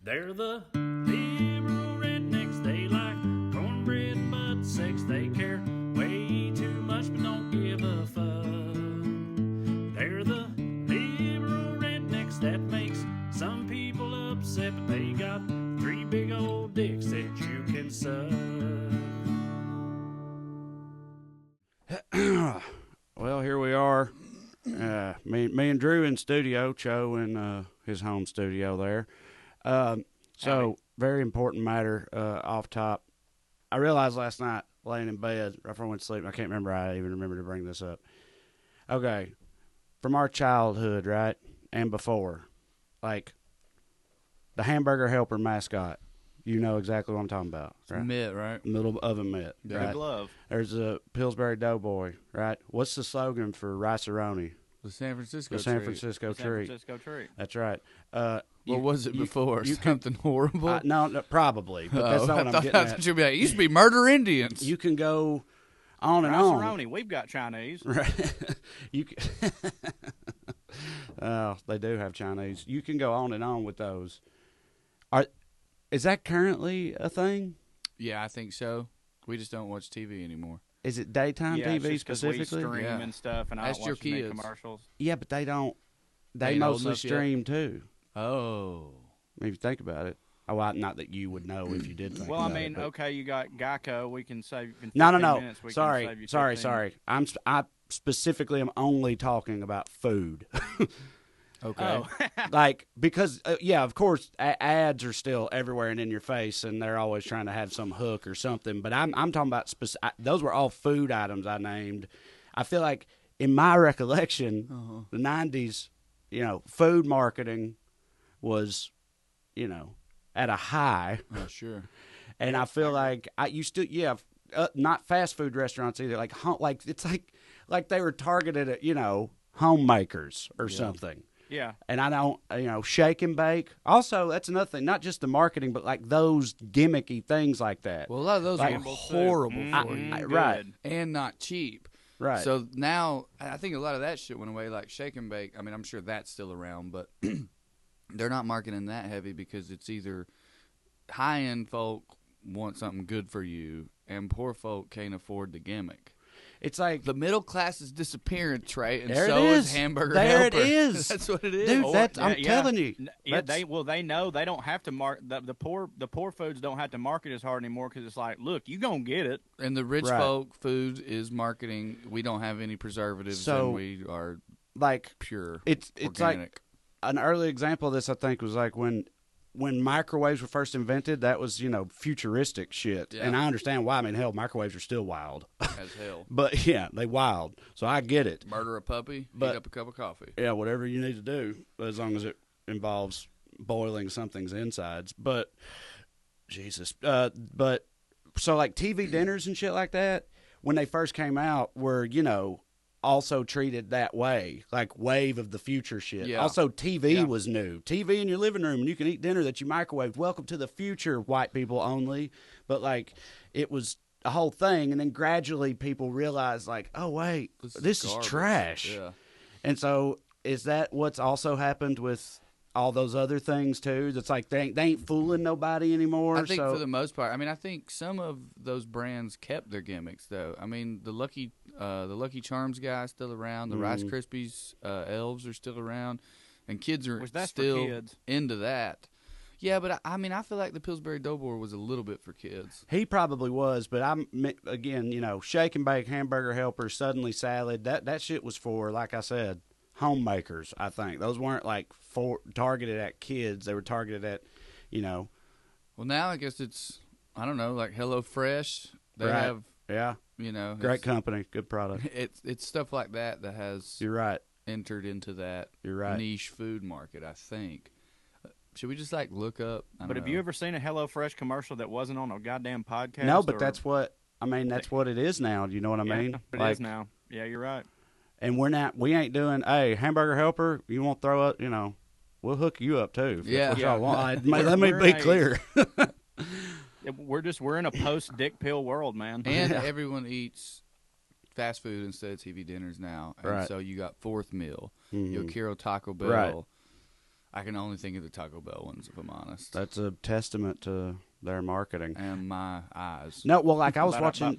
They're the liberal rednecks. They like cornbread and butt sex. They care way too much but don't give a fuck. They're the liberal rednecks that makes some people upset, but they got 3 big old dicks that you can suck. Well, here we are. Me and Drew in studio, Cho in his home studio there. So, very important matter off top. I realized last night, laying in bed, right before I went to sleep, I can't remember, I even remember to bring this up. Okay, from our childhood, right, and before, like, the hamburger helper mascot, you know exactly what I'm talking about, right? Mitt, right? Little oven mitt, Yeah. right? Good glove. There's a Pillsbury Doughboy, right? What's the slogan for Rice-A-Roni? The San Francisco The San treat. Francisco San treat. Francisco treat. That's right. What was it before? you Something horrible? No, probably, but that's not what I'm getting at. You'd be like, it used to be murder Indians. You can go on and on. Rice-A-Roni, we've got Chinese. Right. You can, oh, they do have Chinese. You can go on and on with those. Is that currently a thing? Yeah, I think so. We just don't watch TV anymore. Is it daytime Yeah, it's TV just 'cause we specifically? stream Yeah. and stuff, and I Ask don't your watch any kids. commercials. Yeah, but they don't. They Ain't old mostly enough yet. stream too. Oh. If you think about it. Oh, not that you would know if you did think Well, I about mean, it, but- okay, you got Geico. We can save in 15 No. minutes. We can Sorry. save you 15. I specifically am only talking about food. Okay. Oh, Like, because, yeah, of course, ads are still everywhere and in your face, and they're always trying to have some hook or something. But I'm talking about those were all food items I named. I feel like in my recollection, the 90s, food marketing was, at a high. Oh, sure. And I feel like not fast food restaurants either. Like it's like they were targeted at homemakers or something. yeah. And I don't shake and bake. Also, that's another thing. Not just the marketing, but like those gimmicky things like that. Well, a lot of those Like- are horrible for you. Good. Right. And not cheap. Right. So now, I think a lot of that shit went away, like Shake and Bake. I mean, I'm sure that's still around, but they're not marketing that heavy because it's either high-end folk want something good for you, and poor folk can't afford the gimmick. it's like The middle class is disappearing, Trey, and There it so is is. Hamburger There Helper. it is. That's what it is. Dude, Or- that's I'm yeah. telling you. Yeah, That's- they know they don't have to the poor foods don't have to market as hard anymore because it's like, look, you gonna get it. And the rich Right. folk food is marketing. We don't have any preservatives, So, and we are like pure. it's like organic. an early example of this. I think was like when microwaves were first invented. That was futuristic shit. Yeah. And I understand why. I mean, hell, microwaves are still wild. as hell. But yeah, they wild. So I get it. Murder a puppy, But- heat up a cup of coffee. Yeah, whatever you need to do, as long as it involves boiling something's insides. But Jesus, but so like TV dinners and shit like that, when they first came out, were also treated that way, like wave of the future shit. Yeah. Also, TV Yeah. was new. TV in your living room, and you can eat dinner that you microwaved. Welcome to the future, white people only. But like, it was a whole thing, and then gradually people realized, like, oh wait, this is garbage. trash. Yeah. And so, is that what's also happened with all those other things too? That's like they ain't fooling nobody anymore. I think so for the most part, I mean, I think some of those brands kept their gimmicks though. I mean, the Lucky Charms guy is still around. The Rice Krispies elves are still around, and kids are Which that's for still kids. into that. Yeah, but I mean, I feel like the Pillsbury Doughboy was a little bit for kids. he probably was, but I'm again, shake and bake, hamburger helper, suddenly salad. That shit was for, like I said, homemakers. I think those weren't like targeted at kids. They were targeted at, Well, now I guess it's, I don't know, like HelloFresh. They Right. have, yeah, it's- great company, good product. It's stuff like that that has You're right. entered into that You're right. niche food market, I think. Should we just look up? I But don't have you know. ever seen a HelloFresh commercial that wasn't on a goddamn podcast? No, but or- that's what I mean. That's what it is now. You know what I Yeah, mean? It Like, is now. Yeah, you're right. And we ain't doing, hey, hamburger helper, you won't throw up, we'll hook you up too. If Yeah. that's what y'all want. We're- Let me we're be in a- clear. Yeah, we're in a post dick pill world, man. And everyone eats fast food instead of TV dinners now. And Right. so you got fourth meal, Mhm. your Kiro Taco Bell. Right. I can only think of the Taco Bell ones, if I'm honest. That's a testament to their marketing. And my eyes. No, well, like I was I'm watching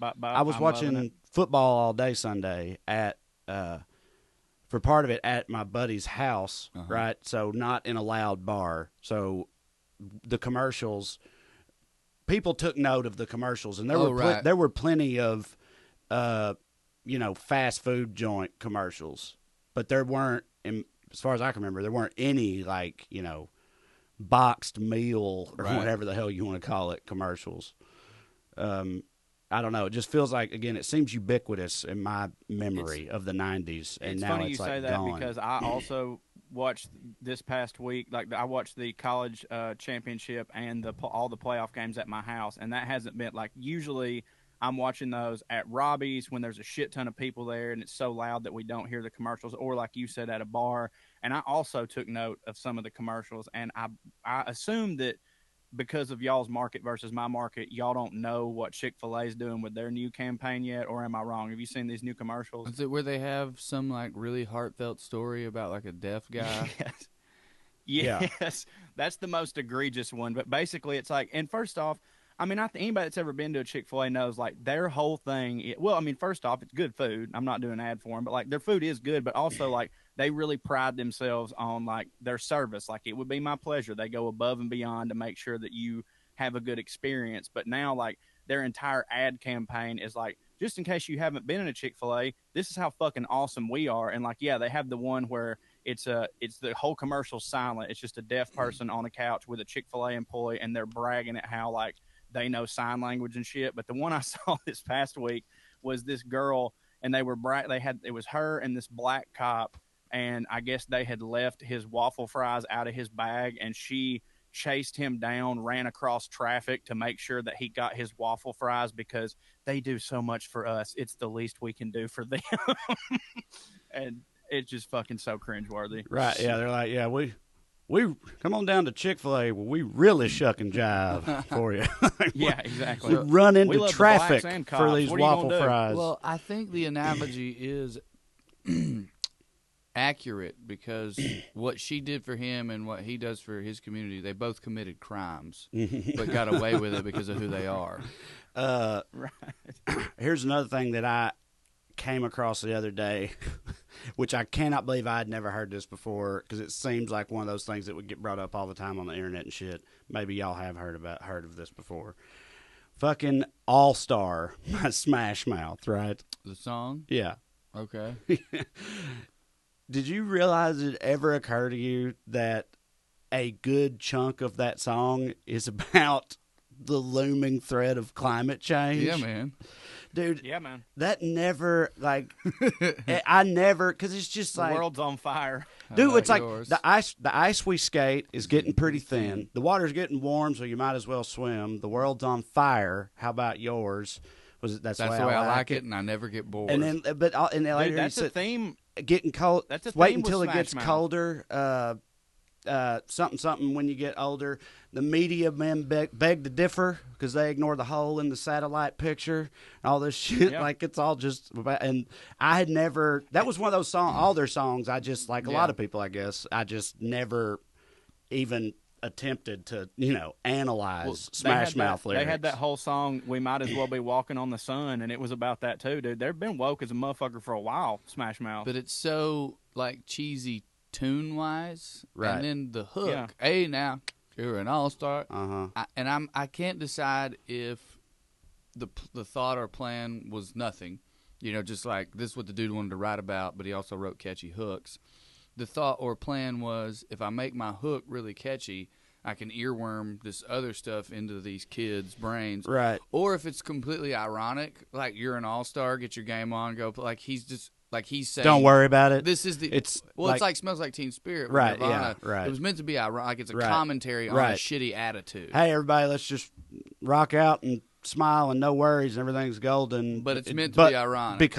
loving it. football all day Sunday at for part of it at my buddy's house, right? So not in a loud bar. So the commercials, people took note of the commercials, and there were plenty of fast food joint commercials, but there weren't, as far as I can remember, there weren't any like boxed meal or whatever the hell you want to call it commercials. I don't know. It just feels like, again, it seems ubiquitous in my memory of the 90s, and now funny it's you like say that gone. because I also watched this past week. Like I watched the college championship and all the playoff games at my house, and that hasn't been like usually. I'm watching those at Robbie's when there's a shit ton of people there and it's so loud that we don't hear the commercials, or like you said, at a bar. And I also took note of some of the commercials, and I assume that because of y'all's market versus my market, y'all don't know what Chick-fil-A is doing with their new campaign yet, or am I wrong? Have you seen these new commercials? Is it where they have some like really heartfelt story about like a deaf guy? Yes. Yes. That's the most egregious one. But basically it's like, and first off, I mean, I think anybody that's ever been to a Chick-fil-A knows, like, their whole thing. Well, I mean, first off, it's good food. I'm not doing an ad for them, but, like, their food is good. But also, like, they really pride themselves on, like, their service. Like, it would be my pleasure. They go above and beyond to make sure that you have a good experience. But now, like, their entire ad campaign is, like, just in case you haven't been in a Chick-fil-A, this is how fucking awesome we are. And, like, yeah, they have the one where it's the whole commercial silent. It's just a deaf person on a couch with a Chick-fil-A employee, and they're bragging at how, like, they know sign language and shit. But the one I saw this past week was this girl, and it was her and this black cop, and I guess they had left his waffle fries out of his bag, and she chased him down, ran across traffic to make sure that he got his waffle fries because they do so much for us. It's the least we can do for them. And it's just fucking so cringeworthy. Right, yeah, they're like, yeah, we come on down to Chick-fil-A where we really shuck and jive for you. Yeah, exactly. We run into love the traffic blacks and for cops. these What are you waffle gonna do? fries. Well, I think the analogy is accurate because what she did for him and what he does for his community, they both committed crimes, but got away with it because of who they are. Right. Here's another thing that I came across the other day, which I cannot believe I had never heard this before, because it seems like one of those things that would get brought up all the time on the internet and shit. Maybe y'all have heard of this before. Fucking All Star by Smash Mouth, right? The song? Yeah. Okay. Did you realize it ever occur to you that a good chunk of that song is about the looming threat of climate change? Yeah, man. Dude, Yeah, man. that never, like, I never, because it's just The like, world's on fire. dude, it's like yours? the ice we skate is getting pretty thin. The water's getting warm, so you might as well swim. The world's on fire. How about yours? That's the way I like it, and I never get bored. And then, and then later Dude, that's he a said, theme. getting cold. That's a Wait theme with until it Smash gets Mouth. colder. Something when you get older. The media men beg to differ because they ignore the hole in the satellite picture. All this shit, Yeah. like it's all just. And I had never. That was one of those songs. All their songs, I just like a lot of people. I guess I just never even attempted to analyze Smash Mouth lyrics. They had that whole song, "We Might As Well Be Walking on the Sun," and it was about that too, dude. They've been woke as a motherfucker for a while, Smash Mouth. But it's so like cheesy tune wise, Right. And then the hook. Yeah. Hey, now you're an all star. Uh-huh. I can't decide if the thought or plan was nothing. Just like this is what the dude wanted to write about, but he also wrote catchy hooks. The thought or plan was if I make my hook really catchy, I can earworm this other stuff into these kids' brains. Right. Or if it's completely ironic, like you're an all-star, get your game on, go. Like he's saying, Don't worry about it. This is the. It's it's like Smells Like Teen Spirit. With Right, Nirvana. yeah, right. It was meant to be ironic. Like it's a Right. commentary on a Right. shitty attitude. Hey, everybody, let's just rock out and smile and no worries and everything's golden. But it's meant to be ironic.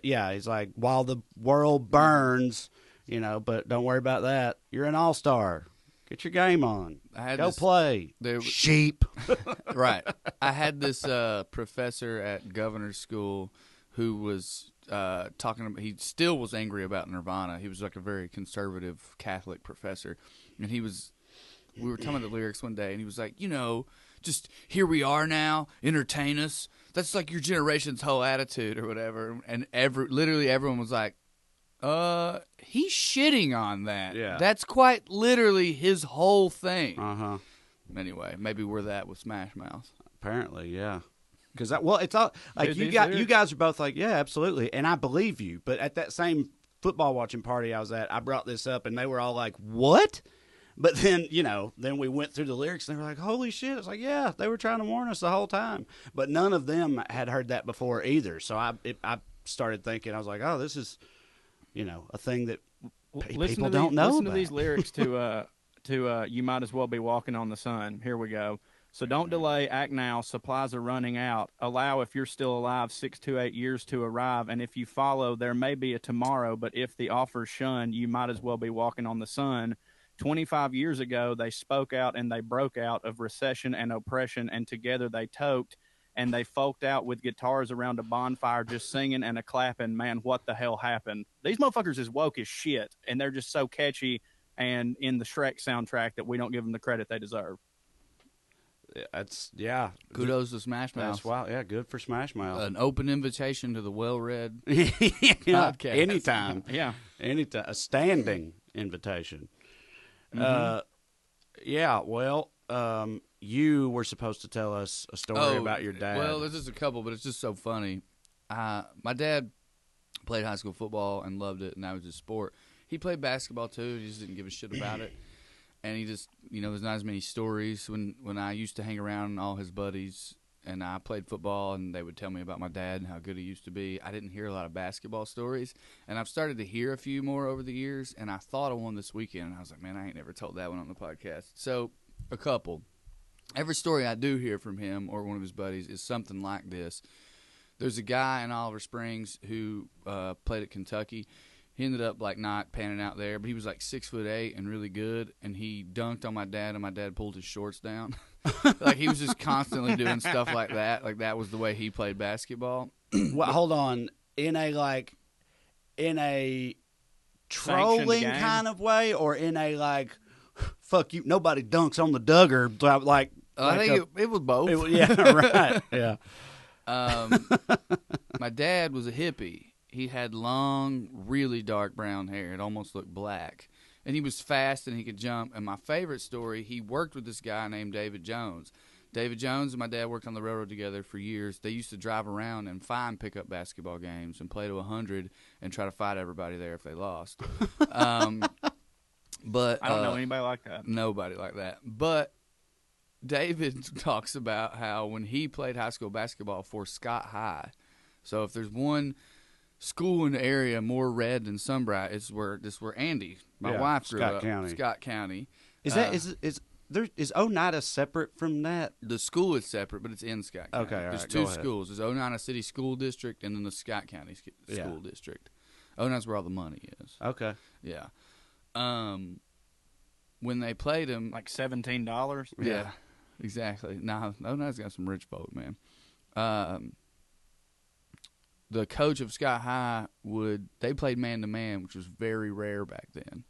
Yeah, he's like, while the world burns, but don't worry about that. You're an all-star. Get your game on. Go play. Sheep. Right. I had this professor at governor's school who was talking about, he still was angry about Nirvana. He was like a very conservative Catholic professor, and we were talking about the lyrics one day, and he was like, just here we are now, entertain us. That's like your generation's whole attitude or whatever. And literally everyone was like, he's shitting on that. Yeah. That's quite literally his whole thing. Uh-huh. Anyway, maybe we're that with Smash Mouth. Apparently, yeah. Because it's all like Dude, you guys are both like, yeah, absolutely, and I believe you. But at that same football watching party I was at, I brought this up, and they were all like, "What?" But then then we went through the lyrics, and they were like, "Holy shit!" It's like, yeah, they were trying to warn us the whole time. But none of them had heard that before either. So I started thinking, I was like, oh, this is a thing that people don't know. Listen about. to these lyrics to "You Might As Well Be Walking on the Sun." Here we go. So don't delay, act now, supplies are running out. Allow, if you're still alive, 6 to 8 years to arrive. And if you follow, there may be a tomorrow, but if the offer's shunned, you might as well be walking on the sun. 25 years ago, they spoke out and they broke out of recession and oppression, and together they toked, and they folked out with guitars around a bonfire just singing and a clapping. Man, what the hell happened? These motherfuckers is woke as shit, and they're just so catchy and in the Shrek soundtrack that we don't give them the credit they deserve. Kudos to Smash Mouth. That's wow. Yeah, good for Smash Mouth. An open invitation to the well-read podcast. Anytime. Yeah. Anytime. A standing invitation. Mm-hmm. Yeah, well, you were supposed to tell us a story about your dad. Well, there's just a couple, but it's just so funny. My dad played high school football and loved it, and that was his sport. He played basketball, too. He just didn't give a shit about it. And he just, there's not as many stories. When I used to hang around all his buddies and I played football and they would tell me about my dad and how good he used to be, I didn't hear a lot of basketball stories. And I've started to hear a few more over the years, and I thought of one this weekend, and I was like, man, I ain't never told that one on the podcast. So, a couple. Every story I do hear from him or one of his buddies is something like this. There's a guy in Oliver Springs who played at Kentucky. He ended up not panning out there, but he was 6'8" and really good, and he dunked on my dad, and my dad pulled his shorts down. He was just constantly doing stuff like that. That was the way he played basketball. Well, hold on. In a trolling kind of way, or in a fuck you, nobody dunks on the Duggar, I think it was both. Yeah, right. Yeah. My dad was a hippie. He had long, really dark brown hair. It almost looked black. And he was fast and he could jump. And my favorite story, he worked with this guy named David Jones. David Jones and my dad worked on the railroad together for years. They used to drive around and find pickup basketball games and play to 100 and try to fight everybody there if they lost. But I don't know anybody like that. Nobody like that. But David talks about how when he played high school basketball for Scott High, so if there's one school in the area more red than Sunbright, it's where Andy, my wife, grew up. Scott County. Is Oneida separate from that? The school is separate, but it's in Scott County. Okay, all There's right, two go ahead. schools. There's Oneida City School District and then the Scott County School District. Oneida's where all the money is. Okay. Yeah. When they played him, $17. Yeah, exactly. Nah, Oneida's got some rich folk, man. The coach of Scott High they played man-to-man, which was very rare back then.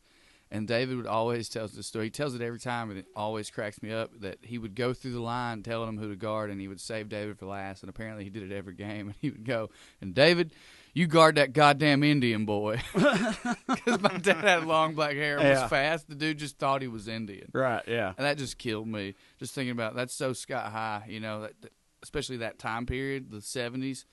And David would always tell the story. He tells it every time, and it always cracks me up, that he would go through the line telling him who to guard, and he would save David for last. And apparently he did it every game. And he would go, and David, you guard that goddamn Indian boy. Because my dad had long black hair and was fast. The dude just thought he was Indian. Right, yeah. And that just killed me. Just thinking about that's so Scott High, especially that time period, the 70s.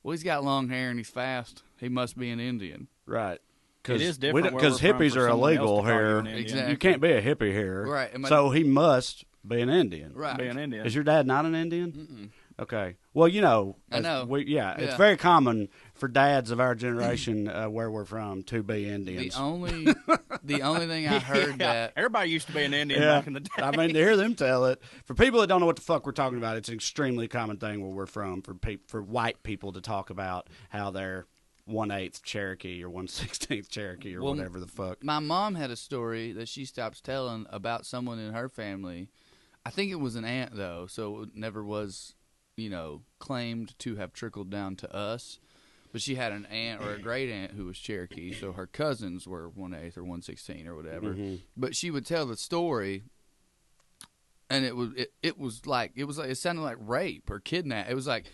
Well, he's got long hair and he's fast. He must be an Indian. Right. It is different Because hippies are illegal here. Exactly. You can't be a hippie here. Right. So he must be an Indian. Right. Be an Indian. Is your dad not an Indian? Mm-mm. Okay. Well, I know. It's very common for dads of our generation where we're from to be Indians. The only thing I heard that everybody used to be an Indian back in the day. I mean, to hear them tell it, for people that don't know what the fuck we're talking about, it's an extremely common thing where we're from for white people to talk about how they're 1/8 Cherokee or 1/16 Cherokee or whatever the fuck. My mom had a story that she stops telling about someone in her family. I think it was an aunt, though, so it never was, claimed to have trickled down to us. But But she had an aunt or a great aunt who was Cherokee, so her cousins were 1/8 or 1/16 or whatever. But she would tell the story, and it sounded like rape or kidnap. It was like,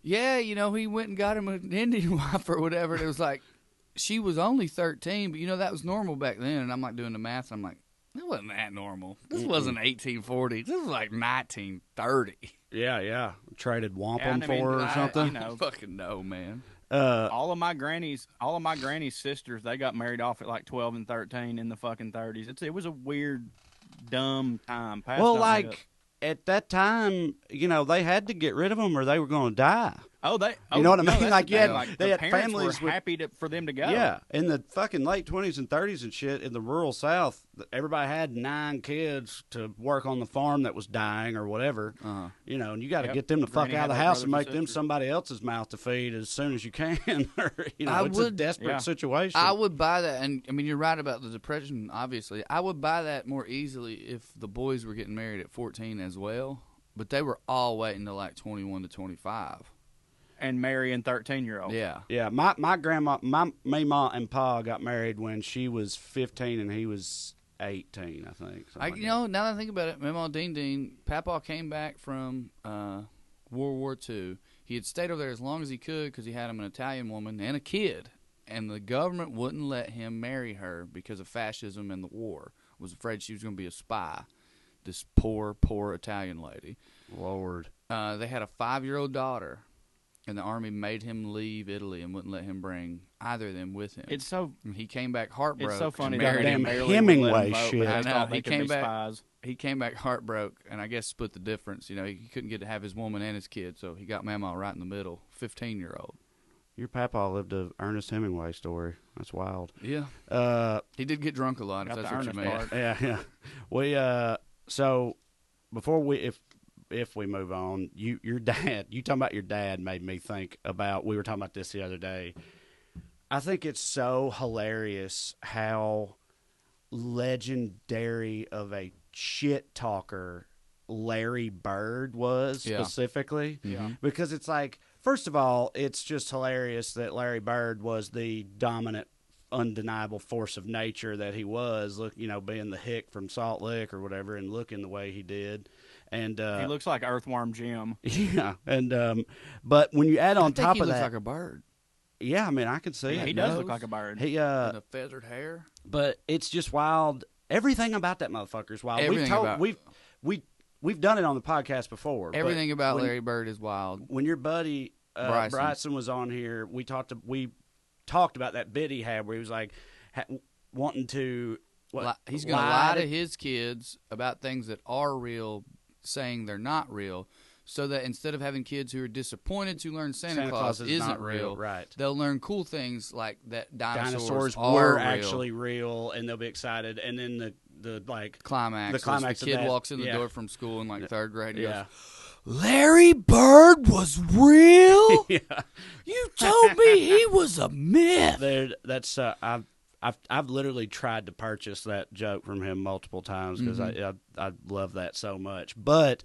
yeah, he went and got him an Indian wife or whatever. And it was like, she was only 13, but that was normal back then. And I'm like doing the math. And I'm like, it wasn't that normal. This wasn't 1840. This was like 1930. Yeah. Traded wampum Yeah, for her or something. I fucking know, man. All of my granny's sisters, they got married off at like 12 and 13 in the fucking 30s. It was a weird, dumb time. Well, like at that time, they had to get rid of them or they were going to die. You know what I mean? No, Like, they had parents families were happy for them to go. Yeah, in the fucking late 20s and 30s and shit, in the rural South, everybody had 9 kids to work on the farm that was dying or whatever. And you got to get them the fuck Granny out of the had house and brothers make and them sisters. somebody else's mouth to feed as soon as you can. Or, it's a desperate situation. I would buy that, and I mean, you're right about the depression, obviously. I would buy that more easily if the boys were getting married at 14 as well, but they were all waiting to like 21 to 25. And marrying 13-year-olds. Yeah. Yeah, my grandma, my ma and pa got married when she was 15 and he was 18, I think. Now that I think about it, Mama Dean, Papa came back from World War II. He had stayed over there as long as he could because he had him an Italian woman and a kid, and the government wouldn't let him marry her because of fascism and the war. Was afraid she was going to be a spy. This poor Italian lady. Lord. They had a 5-year-old daughter. And the army made him leave Italy and wouldn't let him bring either of them with him. And he came back heartbroken. It's so funny. Goddamn Hemingway shit. I know. He came back. He came back heartbroken, and I guess split the difference. He couldn't get to have his woman and his kid, so he got Mama right in the middle. 15-year-old. Your papa lived a Ernest Hemingway story. That's wild. Yeah. He did get drunk a lot. If that's what you mean. Yeah. We so before if we move on, your dad, you talking about your dad made me think about, we were talking about this the other day. I think it's so hilarious how legendary of a shit talker Larry Bird was specifically. Yeah. Because it's like, first of all, it's just hilarious that Larry Bird was the dominant, undeniable force of nature that he was, being the hick from Salt Lick or whatever and looking the way he did. And he looks like Earthworm Jim. Yeah, and but when you add on top he of looks that, like a bird. Yeah, I mean, I can see it. He does look like a bird. He and the feathered hair. But it's just wild. Everything about that motherfucker is wild. We've done it on the podcast before. Everything about Larry Bird is wild. When your buddy Bryson was on here, we talked about that bit he had where he was like wanting to. He's going to lie to his kids about things that are real, saying they're not real, so that instead of having kids who are disappointed to learn Santa Claus isn't real, right? They'll learn cool things like that dinosaurs were real. Actually real, and they'll be excited. And then the climax. The kid walks in the door from school in like third grade. And goes, Larry Bird was real. Yeah. You told me he was a myth. That's I've literally tried to purchase that joke from him multiple times because I love that so much. But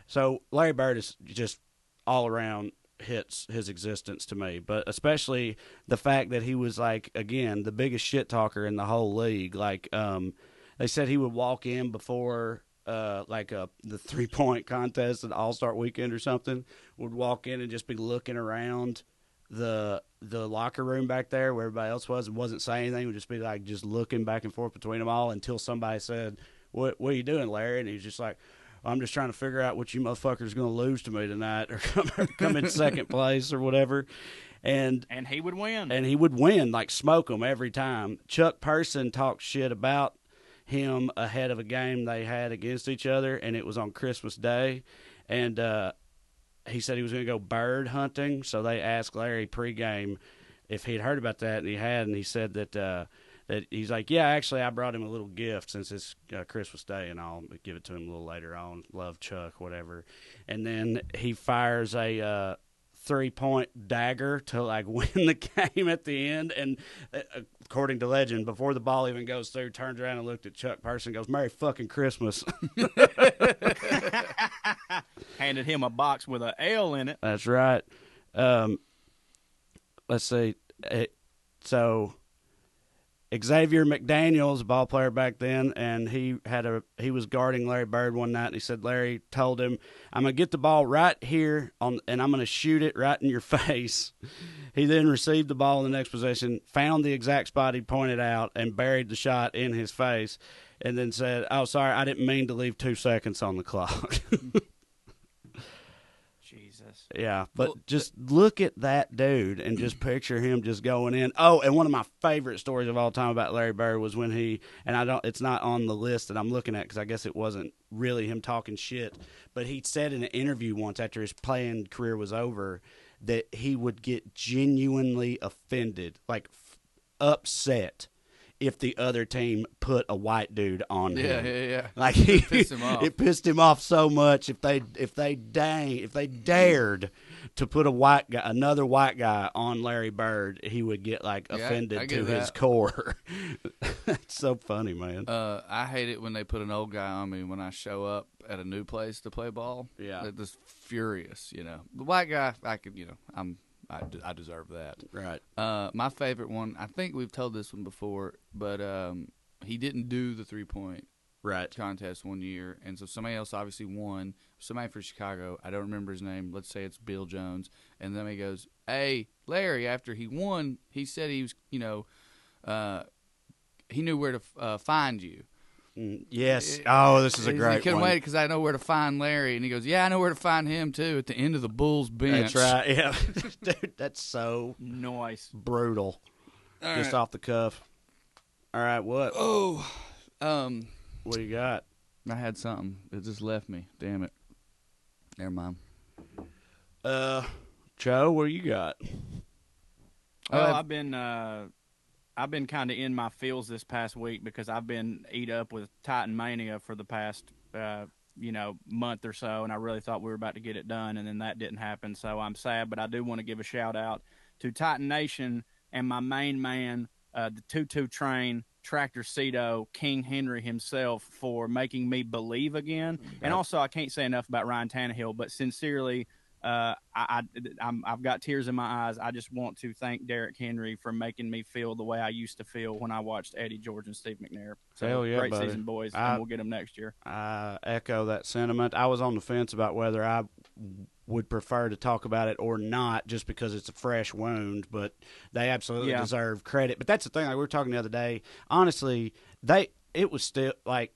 so Larry Bird is just all around hits his existence to me, but especially the fact that he was like, again, the biggest shit talker in the whole league. Like they said he would walk in before the 3-point contest at All-Star Weekend or something, would walk in and just be looking around the locker room back there where everybody else was and wasn't saying anything, would just be like just looking back and forth between them all until somebody said, what are you doing, Larry? And he's just like, I'm just trying to figure out what you motherfuckers going to lose to me tonight or come in second place or whatever. And he would win. And he would win, like smoke them every time. Chuck Person talked shit about him ahead of a game they had against each other, and it was on Christmas Day. And he said he was going to go bird hunting, so they asked Larry pregame if he'd heard about that, and he had, and he said that he's like, yeah, actually, I brought him a little gift since it's Christmas Day, and I'll give it to him a little later on. Love, Chuck, whatever. And then he fires a 3-point dagger to like win the game at the end, and according to legend, before the ball even goes through, turns around and looked at Chuck Person and goes, Merry fucking Christmas. Handed him a box with an L in it. That's right. let's see. So Xavier McDaniels, a ball player back then, and he was guarding Larry Bird one night, and he said Larry told him, "I'm gonna get the ball right here and I'm gonna shoot it right in your face." He then received the ball in the next possession, found the exact spot he pointed out, and buried the shot in his face, and then said, "Oh, sorry, I didn't mean to leave 2 seconds on the clock." Jesus. Yeah, but just look at that dude and just picture him just going in. Oh, and one of my favorite stories of all time about Larry Bird was when it's not on the list that I'm looking at because I guess it wasn't really him talking shit, but he said in an interview once after his playing career was over that he would get genuinely offended, like upset, if the other team put a white dude on him. Yeah. Like It pissed him off. It pissed him off so much if they dared to put another white guy on Larry Bird, he would get like offended I to get his that. core. It's so funny, man. I hate it when they put an old guy on me when I show up at a new place to play ball. Yeah. It's just furious, you know. The white guy, I could, you know, I deserve that. Right. My favorite one, I think we've told this one before, but he didn't do the 3-point Right. contest one year, and so somebody else obviously won. Somebody for Chicago, I don't remember his name. Let's say it's Bill Jones, and then he goes, "Hey, Larry." After he won, he said he was, you know, he knew where to find you. Yes. Oh, this is a He great couldn't one. wait because I know where to find Larry, and he goes, "Yeah, I know where to find him too." At the end of the Bulls bench. That's right. Yeah. Dude, that's so Nice. brutal. All Just right. off the cuff. All right, what? Oh, What do you got? I had something. It just left me. Damn it. Never mind. Joe, what do you got? Well, I've been kind of in my feels this past week because I've been eat up with Titan Mania for the past month or so, and I really thought we were about to get it done, and then that didn't happen. So I'm sad, but I do want to give a shout out to Titan Nation and my main man, the 2-2 train, Tractor Cito, King Henry himself, for making me believe again. And also, I can't say enough about Ryan Tannehill, but sincerely, I've got tears in my eyes. I just want to thank Derrick Henry for making me feel the way I used to feel when I watched Eddie George and Steve McNair. So Hell yeah, great buddy. season, boys, and we'll get them next year. I echo that sentiment. I was on the fence about whether I would prefer to talk about it or not, just because it's a fresh wound, but they absolutely deserve credit. But that's the thing. Like we were talking the other day. Honestly, it was still like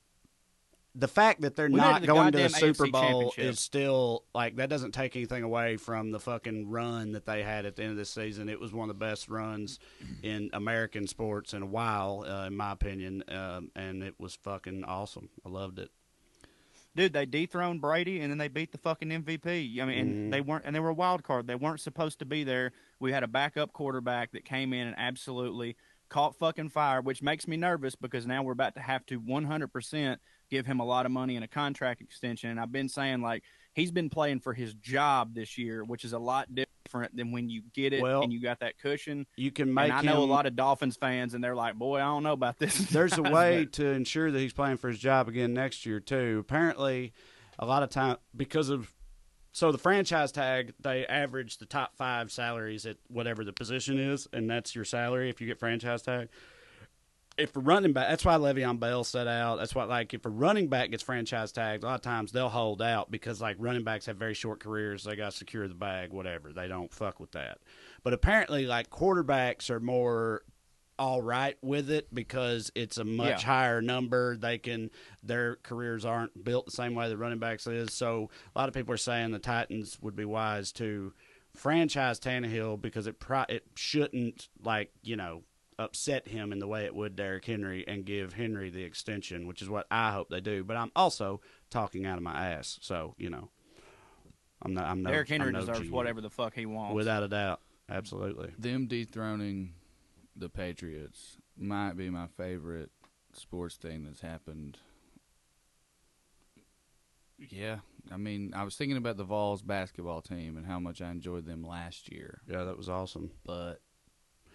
the fact that they're not going to the Super Bowl is still like that doesn't take anything away from the fucking run that they had at the end of this season. It was one of the best runs in American sports in a while, in my opinion, and it was fucking awesome. I loved it. Dude, they dethroned Brady and then they beat the fucking MVP. I mean, and they were a wild card. They weren't supposed to be there. We had a backup quarterback that came in and absolutely caught fucking fire, which makes me nervous because now we're about to have to 100% give him a lot of money and a contract extension. And I've been saying, like, he's been playing for his job this year, which is a lot different than when you get it and you got that cushion. You can make and I know a lot of Dolphins fans, and they're like, boy, I don't know about this. There's a way to ensure that he's playing for his job again next year, too. Apparently, a lot of time, because of the franchise tag, they average the top 5 salaries at whatever the position is, and that's your salary if you get franchise tag. If a running back, that's why Le'Veon Bell set out. That's why, like, if a running back gets franchise tagged, a lot of times they'll hold out because, like, running backs have very short careers. They got to secure the bag, whatever. They don't fuck with that. But apparently, like, quarterbacks are more all right with it because it's a much higher number. Their careers aren't built the same way the running backs is. So a lot of people are saying the Titans would be wise to franchise Tannehill because it shouldn't, like, upset him in the way it would Derrick Henry and give Henry the extension, which is what I hope they do. But I'm also talking out of my ass, so I'm no. Derrick Henry I'm no deserves GM. whatever the fuck he wants, without a doubt. Absolutely. Them dethroning the Patriots might be my favorite sports thing that's happened. Yeah, I mean, I was thinking about the Vols basketball team and how much I enjoyed them last year. Yeah, that was awesome. But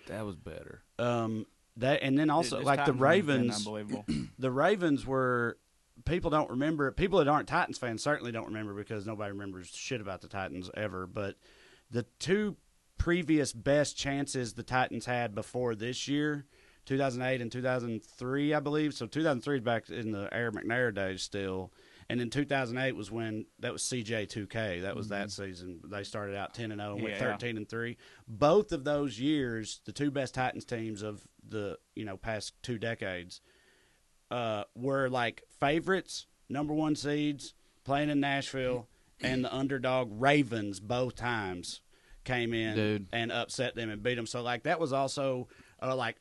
that was better. That and then also like the Ravens. The Ravens were people don't remember. People that aren't Titans fans certainly don't remember because nobody remembers shit about the Titans ever. But the two previous best chances the Titans had before this year, 2008 and 2003, I believe. So 2003 is back in the Aaron McNair days still. And then 2008 was when that was CJ2K. That was that season. They started out 10-0 and went 13-3. Both of those years, the two best Titans teams of the past 2 decades were like favorites, number 1 seeds, playing in Nashville, and the underdog Ravens both times came in and upset them and beat them. So like that was also like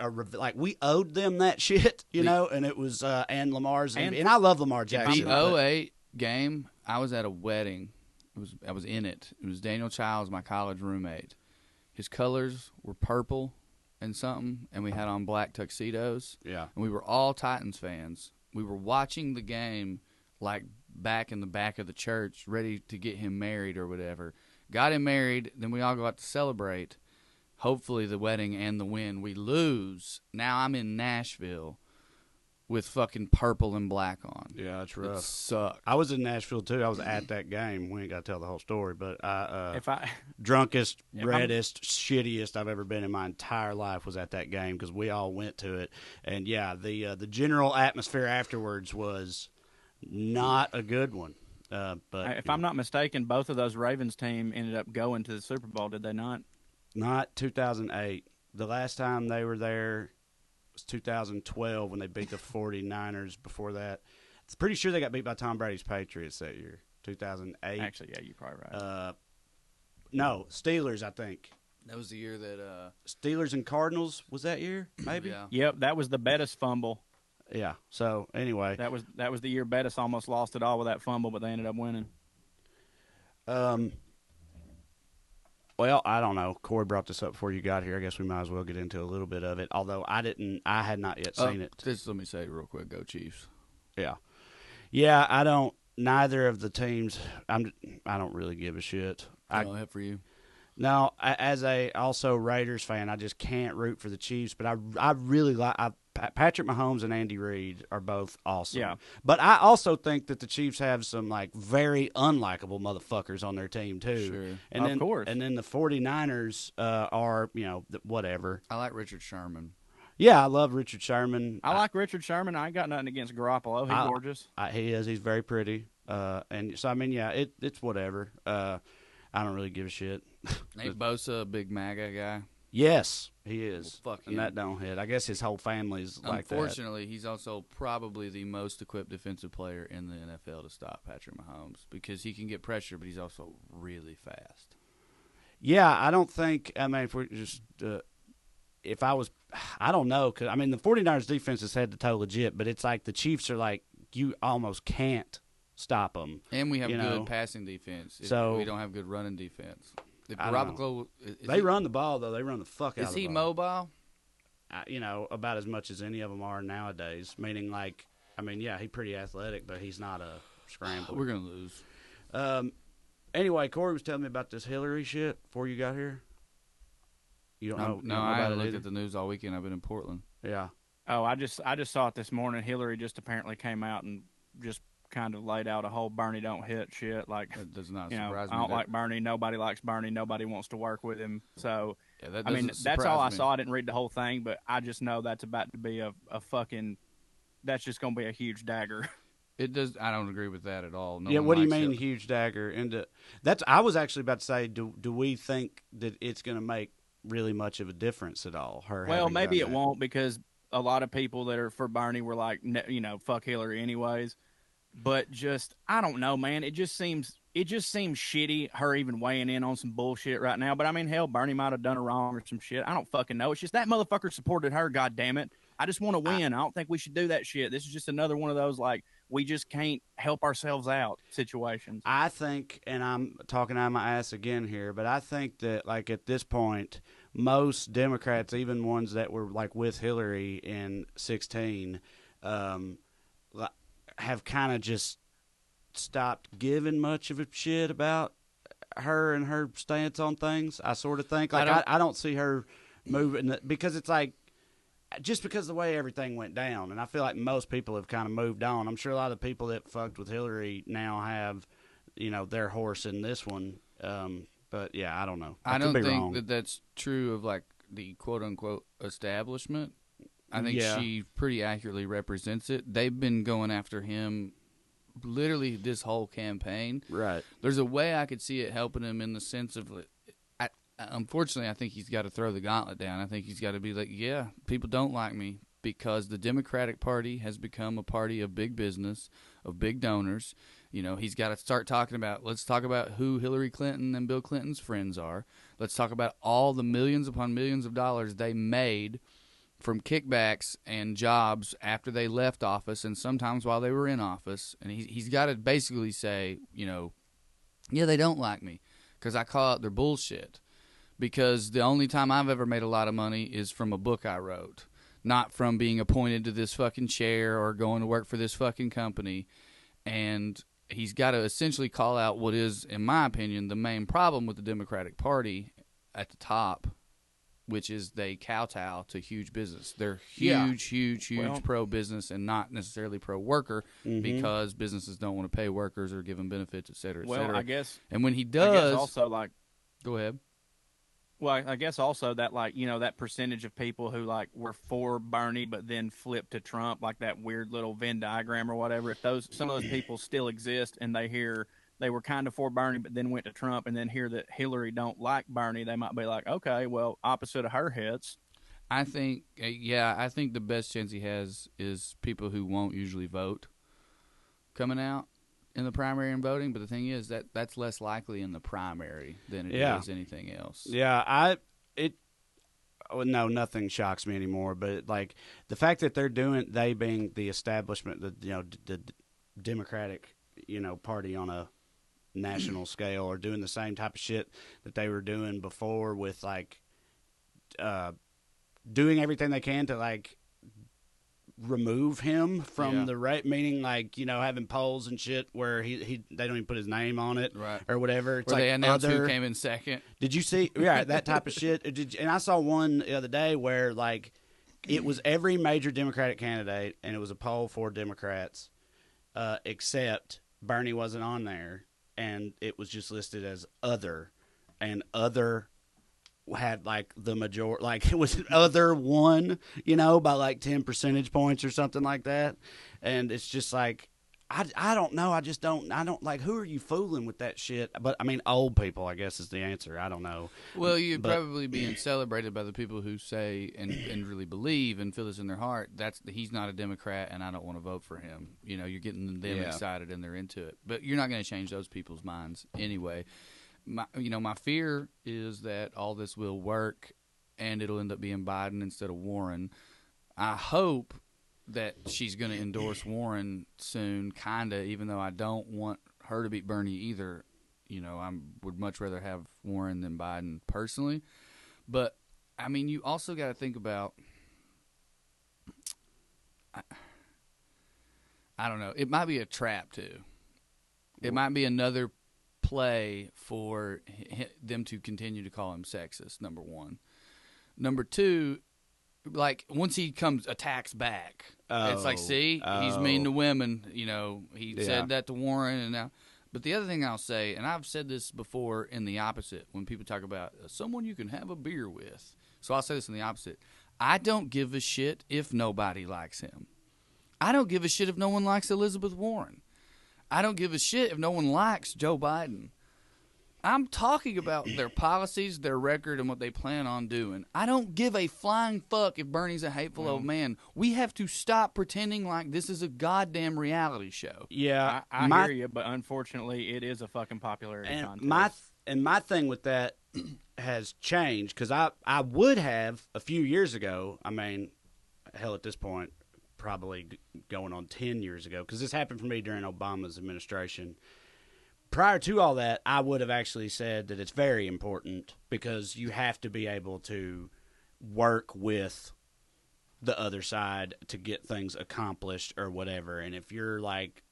we owed them that shit, and it was and Lamar's and I love Lamar Jackson. The 08 game, I was at a wedding. I was in it. It was Daniel Childs, my college roommate. His colors were purple and something, and we had on black tuxedos. Yeah. And we were all Titans fans. We were watching the game like back in the back of the church, ready to get him married or whatever. Got him married, then we all go out to celebrate. Hopefully the wedding and the win. We lose. Now I'm in Nashville with fucking purple and black on. Yeah, it's rough. It sucked. I was in Nashville too. I was at that game. We ain't got to tell the whole story, but drunkest, reddest, shittiest I've ever been in my entire life was at that game because we all went to it. And yeah, the general atmosphere afterwards was not a good one. But if I'm not mistaken, both of those Ravens team ended up going to the Super Bowl, did they not? Not 2008. The last time they were there was 2012 when they beat the 49ers. Before that, it's pretty sure they got beat by Tom Brady's Patriots that year, 2008. Actually, yeah, you're probably right. No, Steelers, I think. That was the year that Steelers and Cardinals was that year, maybe? Yeah. Yep, that was the Bettis fumble. Yeah. So anyway, that was the year Bettis almost lost it all with that fumble, but they ended up winning. Well, I don't know. Corey brought this up before you got here. I guess we might as well get into a little bit of it. Although I had not yet seen it. Just let me say it real quick. Go Chiefs. Yeah. Yeah, I don't. Neither of the teams. I don't really give a shit. I don't have for you. No, as a also Raiders fan, I just can't root for the Chiefs. But I really like Patrick Mahomes and Andy Reid are both awesome. Yeah. But I also think that the Chiefs have some like very unlikable motherfuckers on their team too. Sure. And of course. And then the 49ers are whatever. I like Richard Sherman. Yeah, I love Richard Sherman. I like Richard Sherman. I ain't got nothing against Garoppolo. He's gorgeous. He is. He's very pretty. And so I mean, yeah, it's whatever. I don't really give a shit. Ain't Bosa a big MAGA guy? Yes, he is. Well, fuck and him. that don't hit. I guess his whole family's like that. Unfortunately, he's also probably the most equipped defensive player in the NFL to stop Patrick Mahomes because he can get pressure, but he's also really fast. Yeah, I don't think – I mean, if we're just if I was – I don't know. Cause, I mean, the 49ers defense is head-to-toe legit, but it's like the Chiefs are like you almost can't stop them. And we have good passing defense. So we don't have good running defense. If they run the ball, though. They run the fuck out of the ball. Is he mobile? About as much as any of them are nowadays. Meaning, like, I mean, yeah, he's pretty athletic, but he's not a scrambler. We're going to lose. Anyway, Corey was telling me about this Hillary shit before you got here. You don't know? No, I haven't looked at the news all weekend. I've been in Portland. Yeah. Oh, I just saw it this morning. Hillary just apparently came out and just kind of laid out a whole Bernie don't hit shit. Like, that does not surprise me. I don't like Bernie. Nobody likes Bernie. Nobody wants to work with him. So, yeah, I mean, that's all I saw. I didn't read the whole thing, but I just know that's about to be a fucking – that's just going to be a huge dagger. It does. I don't agree with that at all. No what do you mean huge dagger? That's I was actually about to say, do we think that it's going to make really much of a difference at all? Well, maybe it won't because a lot of people that are for Bernie were like, fuck Hillary anyways. But just, I don't know, man. It just seems shitty, her even weighing in on some bullshit right now. But, I mean, hell, Bernie might have done her wrong or some shit. I don't fucking know. It's just that motherfucker supported her, goddammit. I just want to win. I don't think we should do that shit. This is just another one of those, like, we just can't help ourselves out situations. I think, and I'm talking out of my ass again here, but I think that, like, at this point, most Democrats, even ones that were, like, with Hillary in 2016, have kind of just stopped giving much of a shit about her and her stance on things. I sort of think I don't see her moving because it's like just because of the way everything went down, and I feel like most people have kind of moved on. I'm sure a lot of the people that fucked with Hillary now have, their horse in this one. But But yeah, I don't know. I could don't be think wrong. that that's true of like the quote unquote establishment. I think Yeah. she pretty accurately represents it. They've been going after him literally this whole campaign. Right. There's a way I could see it helping him in the sense of, unfortunately, I think he's got to throw the gauntlet down. I think he's got to be like, yeah, people don't like me because the Democratic Party has become a party of big business, of big donors. You know, he's got to start talking about, let's talk about who Hillary Clinton and Bill Clinton's friends are. Let's talk about all the millions upon millions of dollars they made from kickbacks and jobs after they left office and sometimes while they were in office. And he's got to basically say, you know, yeah, they don't like me because I call out their bullshit. Because the only time I've ever made a lot of money is from a book I wrote, not from being appointed to this fucking chair or going to work for this fucking company. And he's got to essentially call out what is, in my opinion, the main problem with the Democratic Party at the top, which is they kowtow to huge business. They're huge Well, pro-business and not necessarily pro-worker because businesses don't want to pay workers or give them benefits, et cetera, et well, cetera. I guess And when he I guess does, also like. go ahead. Well, I guess also that, like, you know, that percentage of people who, like, were for Bernie but then flipped to Trump, like that weird little Venn diagram or whatever, if some of those people still exist and they hear they were kind of for Bernie but then went to Trump and then hear that Hillary don't like Bernie, they might be like, okay, well, opposite of her hits. I think, I think the best chance he has is people who won't usually vote coming out in the primary and voting, but the thing is that's less likely in the primary than it is anything else. Yeah, nothing shocks me anymore. But like the fact that they being the establishment, the Democratic, party on a national scale, are doing the same type of shit that they were doing before with like, doing everything they can to like remove him from the right, meaning like having polls and shit where they don't even put his name on it, right, or whatever. It's where like they announce who came in second. Did you see? Yeah, that type of shit. And I saw one the other day where like it was every major Democratic candidate, and it was a poll for Democrats, except Bernie wasn't on there, and it was just listed as other, and other had like the majority, like it was other one, by like 10 percentage points or something like that. And it's just like, I don't know. I don't like, who are you fooling with that shit? But I mean, old people, I guess, is the answer. I don't know. Well, you're probably being celebrated by the people who say and really believe and feel this in their heart. He's not a Democrat and I don't want to vote for him. You're getting them excited and they're into it. But you're not going to change those people's minds anyway. My fear is that all this will work and it'll end up being Biden instead of Warren. I hope that she's going to endorse Warren soon, kind of, even though I don't want her to beat Bernie either. I would much rather have Warren than Biden personally. But, I mean, you also got to think about, I don't know, it might be a trap too. It might be another play for them to continue to call him sexist, number one. Number two, like once he attacks back, it's like, see, he's mean to women. He said that to Warren, and now. But the other thing I'll say, and I've said this before in the opposite, when people talk about someone you can have a beer with. So I'll say this in the opposite. I don't give a shit if nobody likes him. I don't give a shit if no one likes Elizabeth Warren. I don't give a shit if no one likes Joe Biden. I'm talking about their policies, their record, and what they plan on doing. I don't give a flying fuck if Bernie's a hateful old man. We have to stop pretending like this is a goddamn reality show. Yeah, I hear you, but unfortunately, it is a fucking popularity contest. My thing with that has changed, because I would have a few years ago. I mean, hell, at this point, probably going on 10 years ago, because this happened for me during Obama's administration. Prior to all that, I would have actually said that it's very important, because you have to be able to work with the other side to get things accomplished or whatever. And if you're like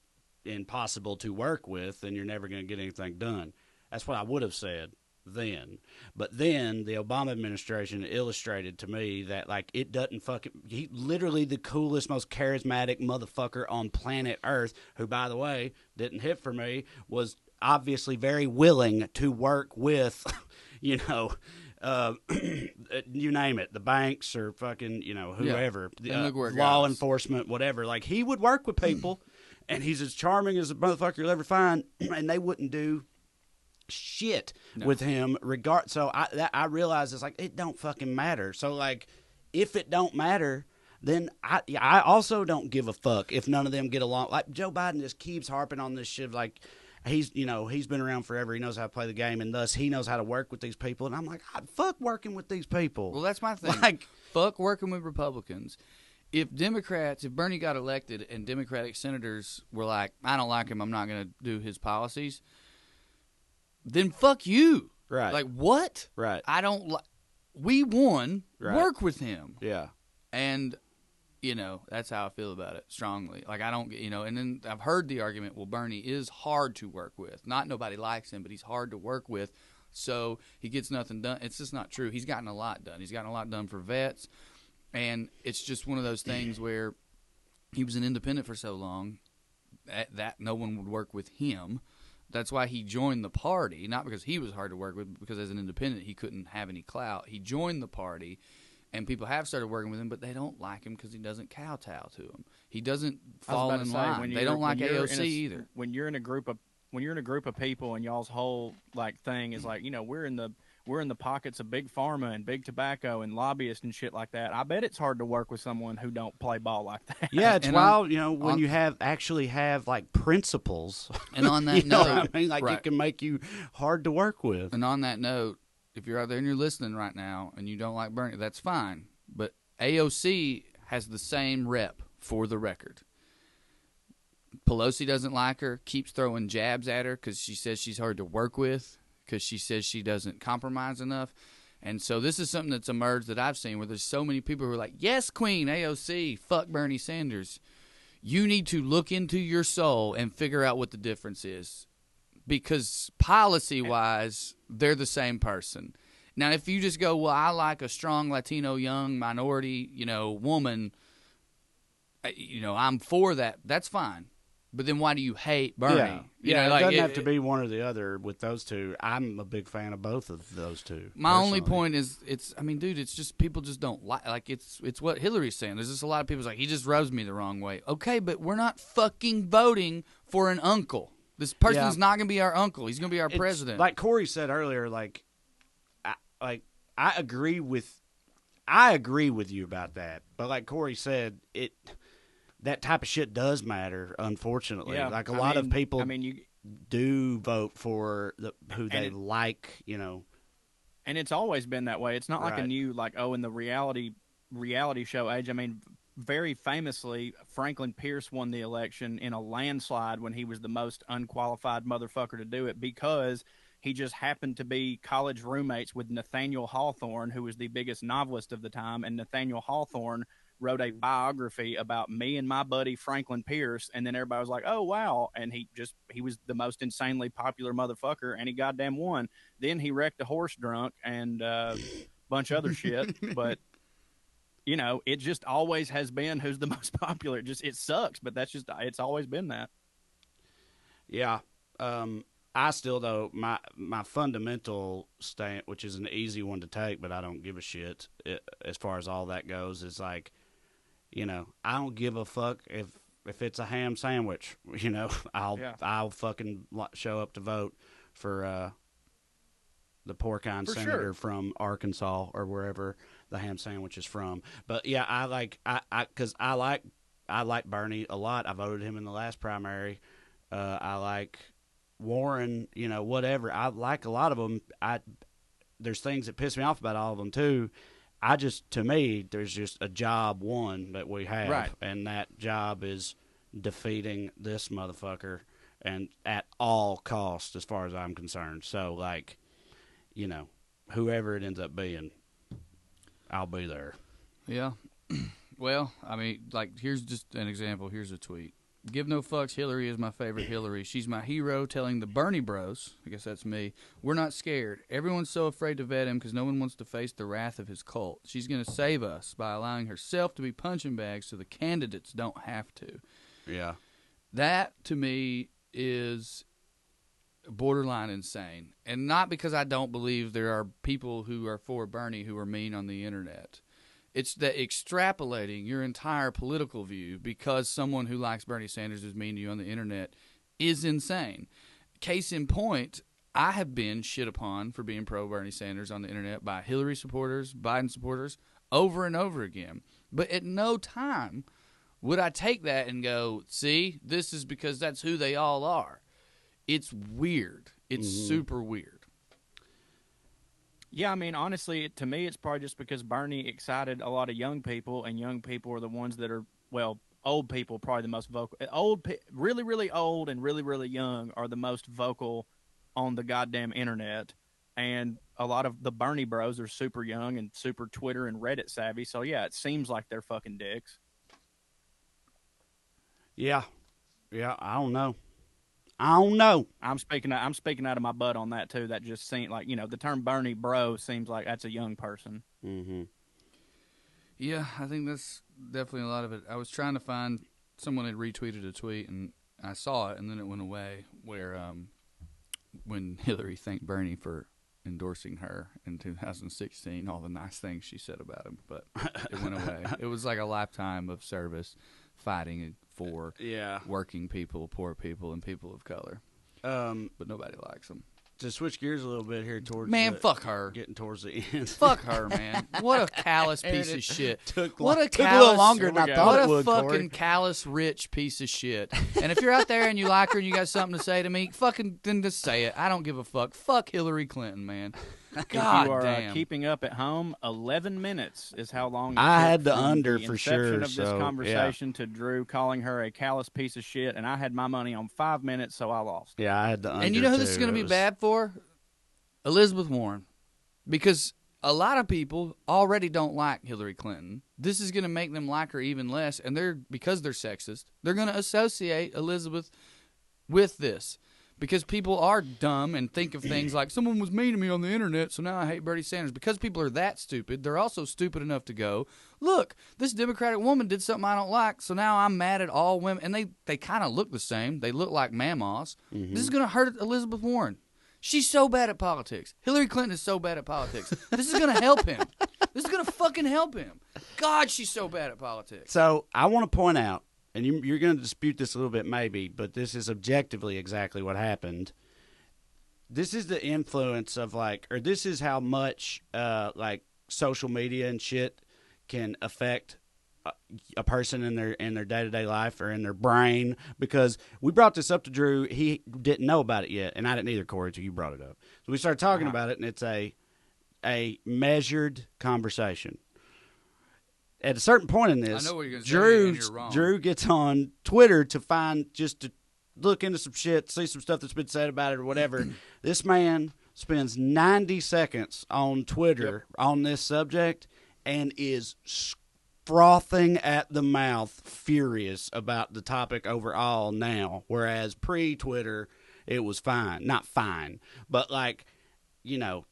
impossible to work with, then you're never going to get anything done. That's what I would have said then. But then the Obama administration illustrated to me that like it doesn't he literally the coolest, most charismatic motherfucker on planet Earth, who by the way didn't hit for me, was obviously very willing to work with, you know, you name it, the banks or fucking, you know, whoever, law enforcement, whatever. Like, he would work with people, and he's as charming as a motherfucker you'll ever find, and they wouldn't do shit with him. So I realized it's like, it don't fucking matter. So, like, if it don't matter, then I also don't give a fuck if none of them get along. Like, Joe Biden just keeps harping on this shit, like, he's been around forever. He knows how to play the game, and thus he knows how to work with these people. And I'm like, fuck working with these people. Well, that's my thing. Like, fuck working with Republicans. If Bernie got elected and Democratic senators were like, I don't like him, I'm not going to do his policies, then fuck you. Right. Like, what? Right. We won. Right. Work with him. Yeah. And, you know, that's how I feel about it, strongly. Like, I don't, you know, and then I've heard the argument, well, Bernie is hard to work with. Not nobody likes him, but he's hard to work with, so he gets nothing done. It's just not true. He's gotten a lot done. He's gotten a lot done for vets, and it's just one of those things where he was an independent for so long that no one would work with him. That's why he joined the party, not because he was hard to work with, but because as an independent he couldn't have any clout. He joined the party. And people have started working with him, but they don't like him because he doesn't kowtow to them. He doesn't fall in line. They don't like AOC either. When you're in a group of people, and y'all's whole like thing is like, you know, we're in the pockets of big pharma and big tobacco and lobbyists and shit like that. I bet it's hard to work with someone who don't play ball like that. Yeah, it's wild, you know, when you actually have like principles. And on that note, I mean, like, it can make you hard to work with. And on that note, if you're out there and you're listening right now and you don't like Bernie, that's fine. But AOC has the same rep, for the record. Pelosi doesn't like her, keeps throwing jabs at her because she says she's hard to work with, because she says she doesn't compromise enough. And so this is something that's emerged that I've seen, where there's so many people who are like, yes, Queen, AOC, fuck Bernie Sanders. You need to look into your soul and figure out what the difference is. Because policy-wise, they're the same person. Now, if you just go, well, I like a strong Latino young minority, you know, woman, you know, I'm for that. That's fine. But then why do you hate Bernie? Yeah, You know, it like, doesn't have to be one or the other with those two. I'm a big fan of both of those two. My only point is, it's just people just don't like it's what Hillary's saying. There's just a lot of people like, he just rubs me the wrong way. Okay, but we're not fucking voting for an uncle. This person's not going to be our uncle. He's going to be our president. Like Corey said earlier, I agree with you about that. But like Corey said, that type of shit does matter, unfortunately. Yeah, like a lot of people do vote for they like, you know. And it's always been that way. It's not like a new, like, in the reality show age. I mean, very famously, Franklin Pierce won the election in a landslide when he was the most unqualified motherfucker to do it, because he just happened to be college roommates with Nathaniel Hawthorne, who was the biggest novelist of the time. And Nathaniel Hawthorne wrote a biography about me and my buddy Franklin Pierce, and then everybody was like, oh, wow. And he was the most insanely popular motherfucker, and he goddamn won. Then he wrecked a horse drunk and a bunch of other shit. But, you know, it just always has been who's the most popular. It sucks, but it's always been that. Yeah. I still, though, my fundamental stand, which is an easy one to take, but I don't give a shit as far as all that goes, is like, you know, I don't give a fuck if it's a ham sandwich. You know, I'll fucking show up to vote for the porcine senator from Arkansas or wherever the ham sandwich is from. But yeah, I like Bernie a lot. I voted him in the last primary. I like Warren, you know, whatever. I like a lot of them. There's things that piss me off about all of them too. To me, there's just a job one that we have, and that job is defeating this motherfucker, and at all costs, as far as I'm concerned. So, like, you know, whoever it ends up being, I'll be there. Yeah. Well, I mean, like, here's just an example. Here's a tweet. Give no fucks, Hillary is my favorite Hillary. She's my hero, telling the Bernie bros, I guess that's me, we're not scared. Everyone's so afraid to vet him because no one wants to face the wrath of his cult. She's going to save us by allowing herself to be punching bags so the candidates don't have to. Yeah. That, to me, is borderline insane. And not because I don't believe there are people who are for Bernie who are mean on the internet. It's that extrapolating your entire political view because someone who likes Bernie Sanders is mean to you on the internet is insane. Case in point, I have been shit upon for being pro Bernie Sanders on the internet by Hillary supporters, Biden supporters, over and over again. But at no time would I take that and go, see, this is because that's who they all are. It's weird. It's super weird. Yeah, I mean, honestly, to me, it's probably just because Bernie excited a lot of young people, and young people are the ones that are, well, old people probably the most vocal. Really, really old and really, really young are the most vocal on the goddamn internet. And a lot of the Bernie bros are super young and super Twitter and Reddit savvy. So, yeah, it seems like they're fucking dicks. Yeah. I don't know. I'm speaking out of my butt on that too. That just seemed like, the term Bernie bro seems like that's a young person. Mm-hmm. Yeah, I think that's definitely a lot of it. I was trying to find someone had retweeted a tweet and I saw it and then it went away where when Hillary thanked Bernie for endorsing her in 2016, all the nice things she said about him, but it went away. It was like a lifetime of service fighting for working people, poor people, and people of color. But nobody likes them. To switch gears a little bit here towards fuck her. Getting towards the end. Fuck her, man. What a callous piece of shit. Took What a a little callous, longer than I thought what it a would, fucking Corey. callous, rich piece of shit. And if you're out there and you like her and you got something to say to me, fucking then just say it. I don't give a fuck. Fuck Hillary Clinton, man. God if you are damn. keeping up at home, 11 minutes is how long it I took had the from under the for inception sure, of this so, conversation to Drew calling her a callous piece of shit, and I had my money on 5 minutes, so I lost. Yeah, I had the under. And you know who this too. is going to It be was- bad for? Elizabeth Warren. Because a lot of people already don't like Hillary Clinton. This is going to make them like her even less, and because they're sexist, they're going to associate Elizabeth with this. Because people are dumb and think of things like, someone was mean to me on the internet, so now I hate Bernie Sanders. Because people are that stupid, they're also stupid enough to go, look, this Democratic woman did something I don't like, so now I'm mad at all women. And they kind of look the same. They look like mammas. This is going to hurt Elizabeth Warren. She's so bad at politics. Hillary Clinton is so bad at politics. This is going to help him. This is going to fucking help him. God, she's so bad at politics. So I want to point out, and you're going to dispute this a little bit maybe, but this is objectively exactly what happened. This is the influence of this is how much social media and shit can affect a person in their day-to-day life or in their brain, because we brought this up to Drew. He didn't know about it yet, and I didn't either, Corey, until you brought it up. So we started talking about it, and it's a measured conversation. At a certain point in this, I know what you're gonna say, and you're wrong. Drew gets on Twitter to look into some shit, see some stuff that's been said about it or whatever. This man spends 90 seconds on Twitter on this subject and is frothing at the mouth, furious about the topic overall now, whereas pre-Twitter it was fine. Not fine, but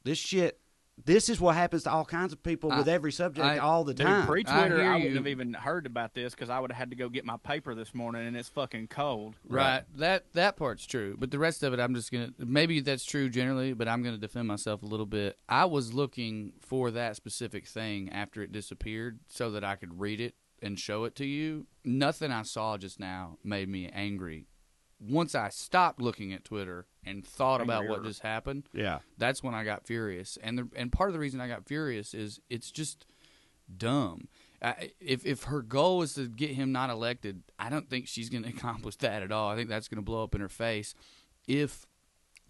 this shit. This is what happens to all kinds of people with every subject all the time. Dude, pre-Twitter, I wouldn't you. have even heard about this because I would have had to go get my paper this morning, and it's fucking cold. Right. That part's true. But the rest of it, I'm just going to – maybe that's true generally, but I'm going to defend myself a little bit. I was looking for that specific thing after it disappeared so that I could read it and show it to you. Nothing I saw just now made me angry. Once I stopped looking at Twitter and thought about what just happened, that's when I got furious. And part of the reason I got furious is it's just dumb. If her goal is to get him not elected, I don't think she's going to accomplish that at all. I think that's going to blow up in her face. If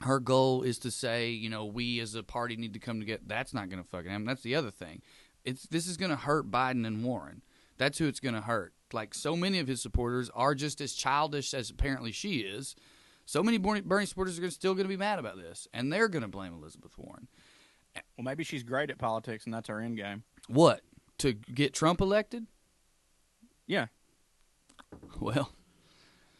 her goal is to say, we as a party need to come together, that's not going to fucking happen. That's the other thing. This is going to hurt Biden and Warren. That's who it's going to hurt. Like, so many of his supporters are just as childish as apparently she is. So many Bernie supporters are still going to be mad about this, and they're going to blame Elizabeth Warren. Well, maybe she's great at politics, and that's her end game. What? To get Trump elected? Yeah. Well,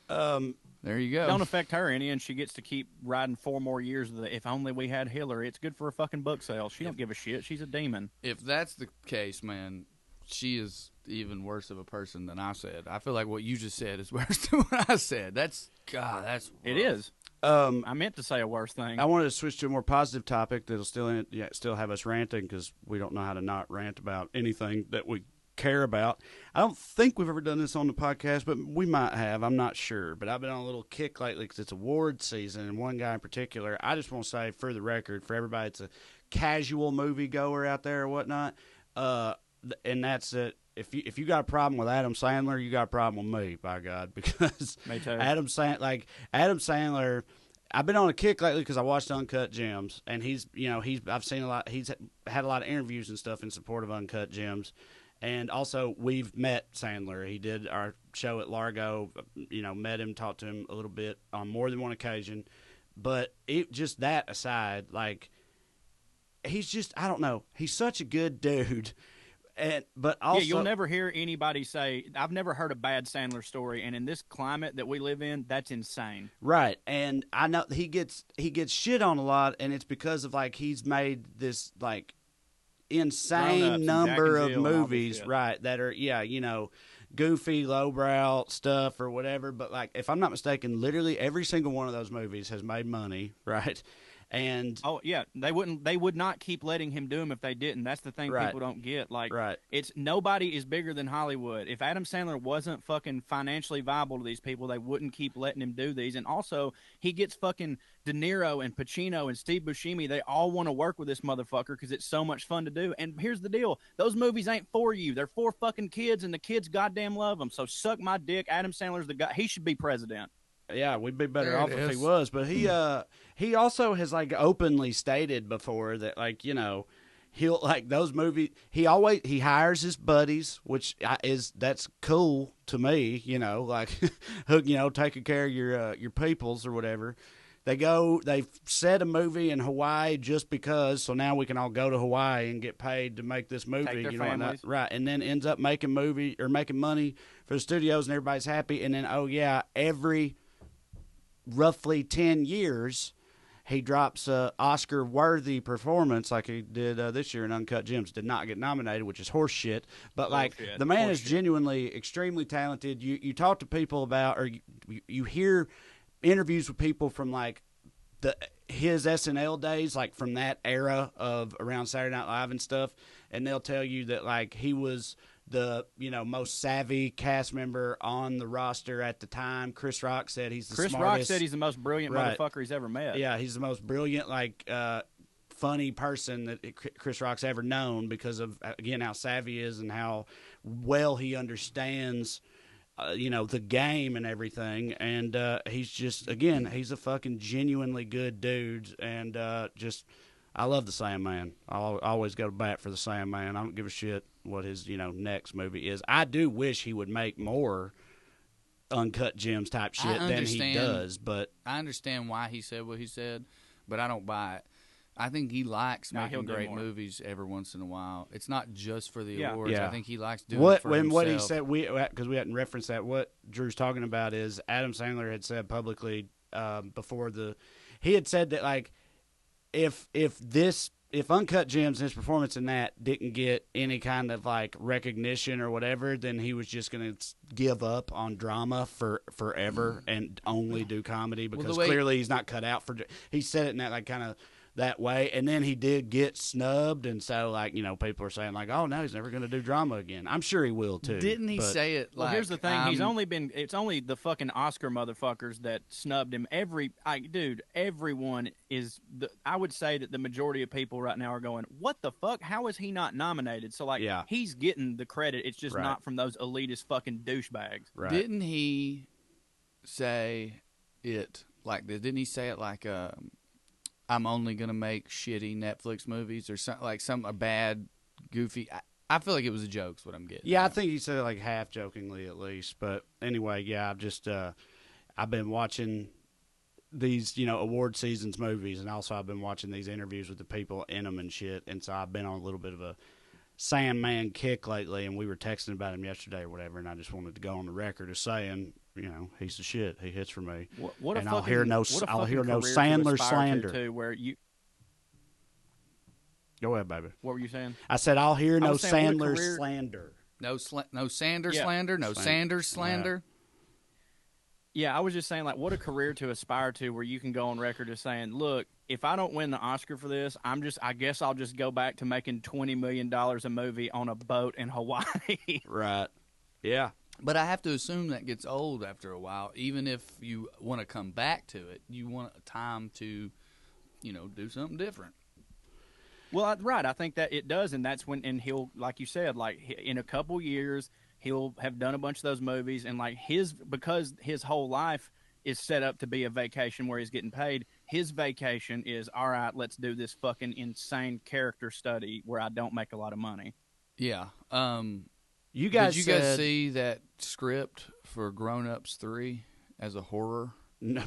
there you go. Don't affect her any, and she gets to keep riding 4 more years of the if only we had Hillary. It's good for a fucking book sale. She don't give a shit. She's a demon. If that's the case, man, she is even worse of a person than I said. I feel like what you just said is worse than what I said. That's rough. It is. I meant to say a worse thing. I wanted to switch to a more positive topic that'll still have us ranting because we don't know how to not rant about anything that we care about. I don't think we've ever done this on the podcast, but we might have. I'm not sure. But I've been on a little kick lately because it's award season, and one guy in particular, I just want to say for the record, for everybody that's a casual moviegoer out there or whatnot, and that's it. If you got a problem with Adam Sandler, you got a problem with me, by God, because Me too. Adam Sandler. I've been on a kick lately because I watched Uncut Gems, and I've seen a lot. He's had a lot of interviews and stuff in support of Uncut Gems, and also we've met Sandler. He did our show at Largo. Met him, talked to him a little bit on more than one occasion. But just that aside, like he's just I don't know. He's such a good dude. But also, you'll never hear anybody say, I've never heard a bad Sandler story, and in this climate that we live in, that's insane. Right, and I know he gets shit on a lot, and it's because of, like, he's made this, like, insane number of movies, right, that are, goofy, lowbrow stuff or whatever, but, like, if I'm not mistaken, literally every single one of those movies has made money, right? And they would not keep letting him do them if they didn't. That's the thing people don't get. Like, it's nobody is bigger than Hollywood. If Adam Sandler wasn't fucking financially viable to these people, they wouldn't keep letting him do these. And also, he gets fucking De Niro and Pacino and Steve Buscemi. They all want to work with this motherfucker because it's so much fun to do. And here's the deal: those movies ain't for you. They're for fucking kids, and the kids goddamn love them. So suck my dick. Adam Sandler's the guy. He should be president. Yeah, we'd be better off if he was, but he also has, like, openly stated before that, like, he'll, like, those movies, he hires his buddies, which that's cool to me, like taking care of your peoples or whatever. They've set a movie in Hawaii just because, so now we can all go to Hawaii and get paid to make this movie, right? And then ends up making money for the studios, and everybody's happy. And then every roughly 10 years, he drops a Oscar-worthy performance like he did this year in Uncut Gems. Did not get nominated, which is horse shit. But, the man is genuinely extremely talented. You talk to people about, or you hear interviews with people from, like, his SNL days, like, from that era of around Saturday Night Live and stuff, and they'll tell you that, like, he was the most savvy cast member on the roster at the time. Chris Rock said he's the smartest. Chris Rock said he's the most brilliant motherfucker he's ever met. Yeah, he's the most brilliant, like, funny person that Chris Rock's ever known because of, again, how savvy he is and how well he understands, the game and everything. And he's just, again, he's a fucking genuinely good dude. And I love the Sandman. I'll always go to bat for the Sandman. I don't give a shit what his, next movie is. I do wish he would make more Uncut Gems type shit than he does. But I understand why he said what he said, but I don't buy it. I think he likes making great movies every once in a while. It's not just for the awards. Yeah. I think he likes doing it for himself. What he said, because we hadn't referenced that, what Drew's talking about is Adam Sandler had said publicly he had said that, like, if Uncut Gems and his performance in that didn't get any kind of, like, recognition or whatever, then he was just going to give up on drama forever and only do comedy because clearly he's not cut out for. He said it in that, like, kind of that way, and then he did get snubbed, and so, like, people are saying, like, oh, no, he's never going to do drama again. I'm sure he will too. Didn't he say it? Well, here's the thing: it's only the fucking Oscar motherfuckers that snubbed him. Everyone is. I would say that the majority of people right now are going, what the fuck? How is he not nominated? So, like, he's getting the credit. It's just not from those elitist fucking douchebags. Right. Didn't he say it like this? Didn't he say it like I'm only gonna make shitty Netflix movies or something, like a bad, goofy. I feel like it was a joke. Is what I'm getting. Yeah, I think he said it, like, half jokingly at least. But anyway, I've just I've been watching these award seasons movies, and also I've been watching these interviews with the people in them and shit. And so I've been on a little bit of a Sandman kick lately, and we were texting about him yesterday or whatever. And I just wanted to go on the record as saying, he's the shit. He hits for me. I'll hear no Sandler slander. Too, where you go ahead, baby. What were you saying? I said I'll hear no Sandler slander. No Sanders slander. No Sanders slander. Yeah, I was just saying, like, what a career to aspire to, where you can go on record as saying, "Look, if I don't win the Oscar for this, I guess I'll just go back to making $20 million a movie on a boat in Hawaii." Right. Yeah. But I have to assume that gets old after a while. Even if you want to come back to it, you want time to, do something different. Well, right. I think that it does, and that's when, and he'll, like you said, like in a couple years, he'll have done a bunch of those movies, and like because his whole life is set up to be a vacation where he's getting paid. His vacation is, all right, let's do this fucking insane character study where I don't make a lot of money. Yeah. You guys Did you guys see that script for Grown Ups 3 as a horror? No.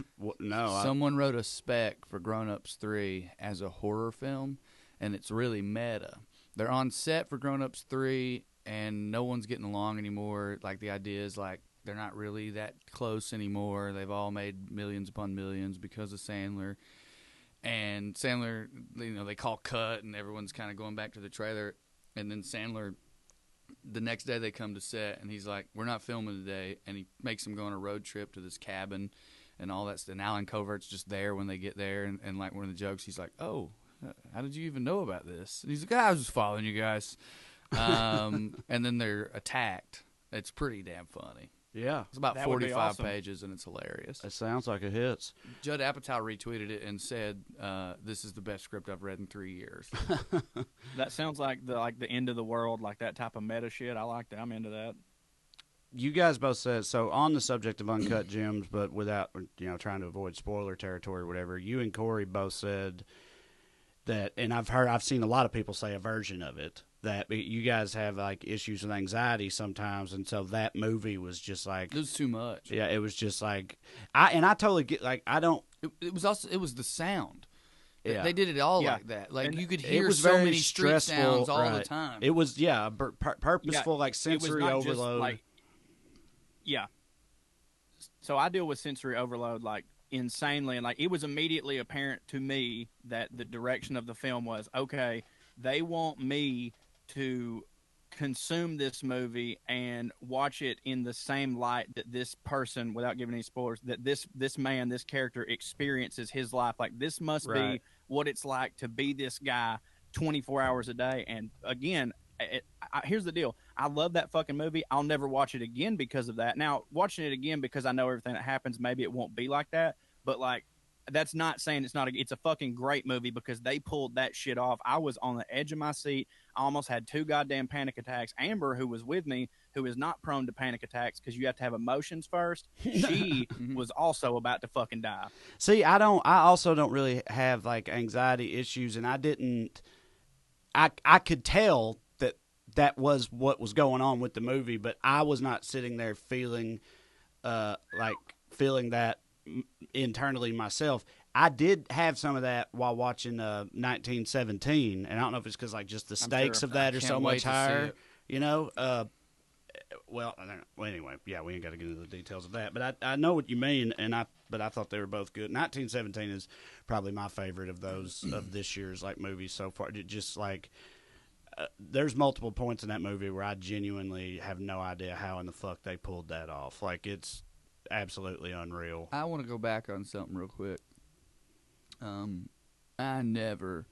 Someone wrote a spec for Grown Ups 3 as a horror film, and it's really meta. They're on set for Grown Ups 3, and no one's getting along anymore. Like, the idea is, like, they're not really that close anymore. They've all made millions upon millions because of Sandler. And Sandler, they call cut, and everyone's kind of going back to the trailer. And then Sandler, the next day they come to set, and he's like, we're not filming today. And he makes them go on a road trip to this cabin and all that stuff. And Alan Covert's just there when they get there. And like, one of the jokes, he's like, oh, how did you even know about this? And he's like, I was just following you guys. And then they're attacked. It's pretty damn funny. Yeah. It's about That would be 45 awesome. pages, and it's hilarious. It sounds like it hits. Judd Apatow retweeted it and said, this is the best script I've read in 3 years. That sounds like the end of the world, like that type of meta shit. I like that. I'm into that. You guys both said, so on the subject of Uncut Gems, but without, trying to avoid spoiler territory or whatever, you and Corey both said that, and I've seen a lot of people say a version of it, that you guys have like issues with anxiety sometimes, and so that movie was just like, It was too much. yeah, it was just like, I totally get, like, I don't, It was the sound. yeah. They did it all Yeah. like that. Like, And you could It hear was so very many street stressful, sounds all the right. time. It was, purposeful, like It was sensory not just, overload. like, yeah. So I deal with sensory overload like insanely, and like it was immediately apparent to me that the direction of the film was, okay, they want me to consume this movie and watch it in the same light that this person, without giving any spoilers, that this man, this character experiences his life. Like, this must Right. be what it's like to be this guy 24 hours a day. And again, here's the deal. I love that fucking movie. I'll never watch it again because of that. Now, watching it again because I know everything that happens, maybe it won't be like that. But like, that's not saying it's not. It's a fucking great movie because they pulled that shit off. I was on the edge of my seat. I almost had 2 goddamn panic attacks. Amber, who was with me, who is not prone to panic attacks because you have to have emotions first, she was also about to fucking die. See, I also don't really have like anxiety issues, and I could tell that was what was going on with the movie, but I was not sitting there feeling that internally myself. I did have some of that while watching 1917, and I don't know if it's because like just the stakes sure. of that I are can't so wait much to see higher, it. Well, anyway, yeah, we ain't got to get into the details of that, but I know what you mean, but I thought they were both good. 1917 is probably my favorite of those of this year's like movies so far. It just like there's multiple points in that movie where I genuinely have no idea how in the fuck they pulled that off. Like, it's absolutely unreal. I want to go back on something real quick. I never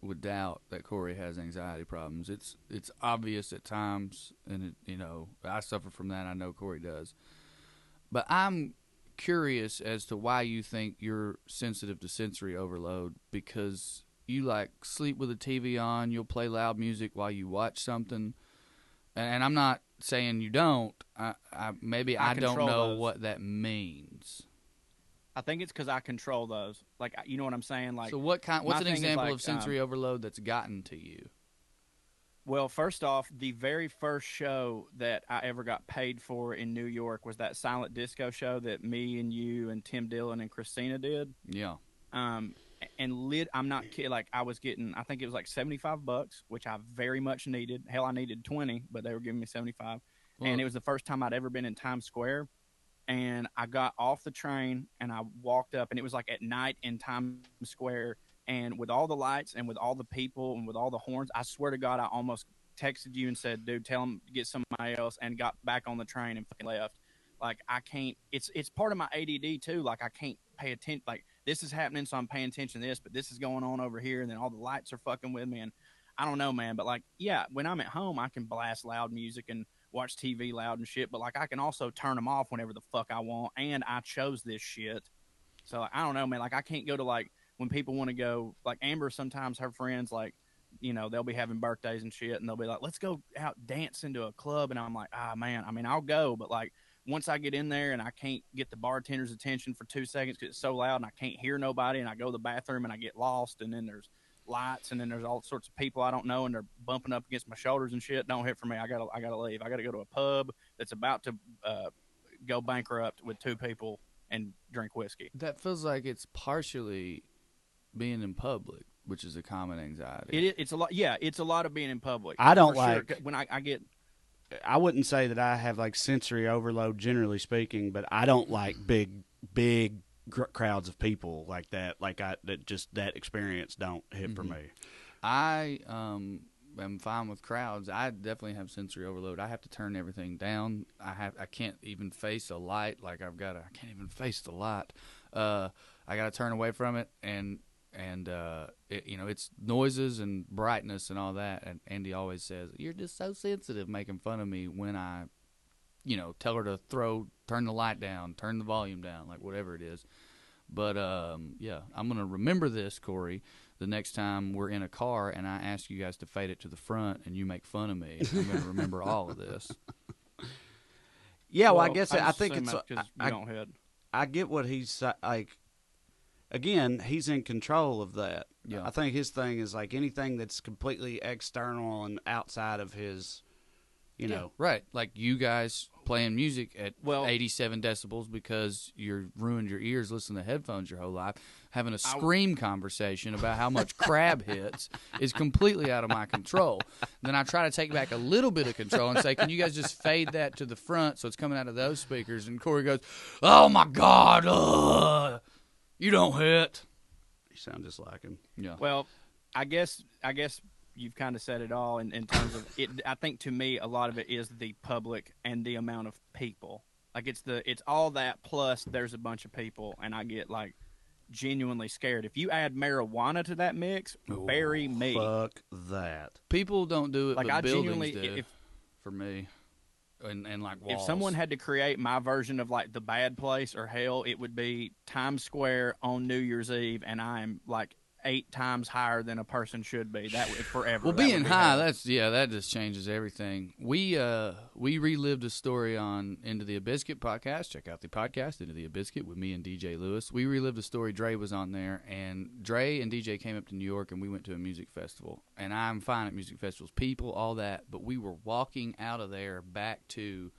would doubt that Corey has anxiety problems. It's obvious at times, and I suffer from that. I know Corey does, but I'm curious as to why you think you're sensitive to sensory overload, because you like sleep with the TV on, you'll play loud music while you watch something, and I'm not saying you don't. I don't control know those. what that means. I think it's because I control those. Like, you know what I'm saying? Like, So what's my an thing is, example like, of sensory overload that's gotten to you? well, first off, the very first show that I ever got paid for in New York was that silent disco show that me and you and Tim Dillon and Christina did. Yeah. I'm not kidding. Like, I was getting, I think it was like $75, which I very much needed. Hell, I needed 20, but they were giving me 75. Well, And it was the first time I'd ever been in Times Square. And I got off the train and I walked up, and it was like at night in Times Square. And with all the lights and with all the people and with all the horns, I swear to God, I almost texted you and said, dude, tell them to get somebody else, and got back on the train and fucking left. like I can't. It's part of my ADD too. Like I can't pay attention. Like this is happening, so I'm paying attention to this, but this is going on over here, and then all the lights are fucking with me, and I don't know, man. But like, yeah, when I'm at home, I can blast loud music and watch TV loud and shit. But like, I can also turn them off whenever the fuck I want, and I chose this shit. So like, I don't know, man. Like I can't go to like when people want to go. Like Amber, sometimes her friends like, you know, they'll be having birthdays and shit, and they'll be like, let's go out dance into a club, and I'm like, man, I mean, I'll go, but like once I get in there and I can't get the bartender's attention for 2 seconds because it's so loud and I can't hear nobody, and I go to the bathroom and I get lost, and then there's lights, and then there's all sorts of people I don't know, and they're bumping up against my shoulders and shit. Don't hit for me. I gotta leave. I gotta go to a pub that's about to go bankrupt with 2 people and drink whiskey. That feels like it's partially being in public, which is a common anxiety. It's a lot. Yeah, it's a lot of being in public. I don't for like sure. When I get. I wouldn't say that I have like sensory overload, generally speaking, but I don't like big crowds of people like that. Like that experience don't hit for me. I am fine with crowds. I definitely have sensory overload. I have to turn everything down. I can't even face a light. Like I can't even face the light. I got to turn away from it, and it's noises and brightness and all that. And Andy always says, "You're just so sensitive," making fun of me when I, tell her to turn the light down, turn the volume down, like whatever it is. But yeah, I'm gonna remember this, Corey, the next time we're in a car and I ask you guys to fade it to the front and you make fun of me. I'm gonna remember all of this. Yeah, well I guess I think it's because you don't hit. I get what he's like. Again, he's in control of that. Yeah. I think his thing is like anything that's completely external and outside of his, know. Right. Like you guys playing music at Well- 87 decibels because you're ruined your ears listening to headphones your whole life. Having a scream conversation about how much crab hits is completely out of my control. Then I try to take back a little bit of control and say, can you guys just fade that to the front so it's coming out of those speakers? And Corey goes, oh, my God. You don't hit. You sound just like him. Yeah. Well, I guess you've kind of said it all in terms of it. I think to me, a lot of it is the public and the amount of people. Like it's all that plus there's a bunch of people, and I get like genuinely scared. If you add marijuana to that mix, bury me. Fuck that. People don't do it, Like but I buildings genuinely, do, for me. And like walls. if someone had to create my version of like the bad place or hell, it would be Times Square on New Year's Eve, and I'm like 8 times higher than a person should be. That would forever. Well, that being would be high, hell. that just changes everything. We relived a story on Into the Biscuit podcast. Check out the podcast Into the Biscuit with me and DJ Lewis. We relived a story. Dre was on there, and Dre and DJ came up to New York, and we went to a music festival. And I'm fine at music festivals, people, all that. But we were walking out of there back to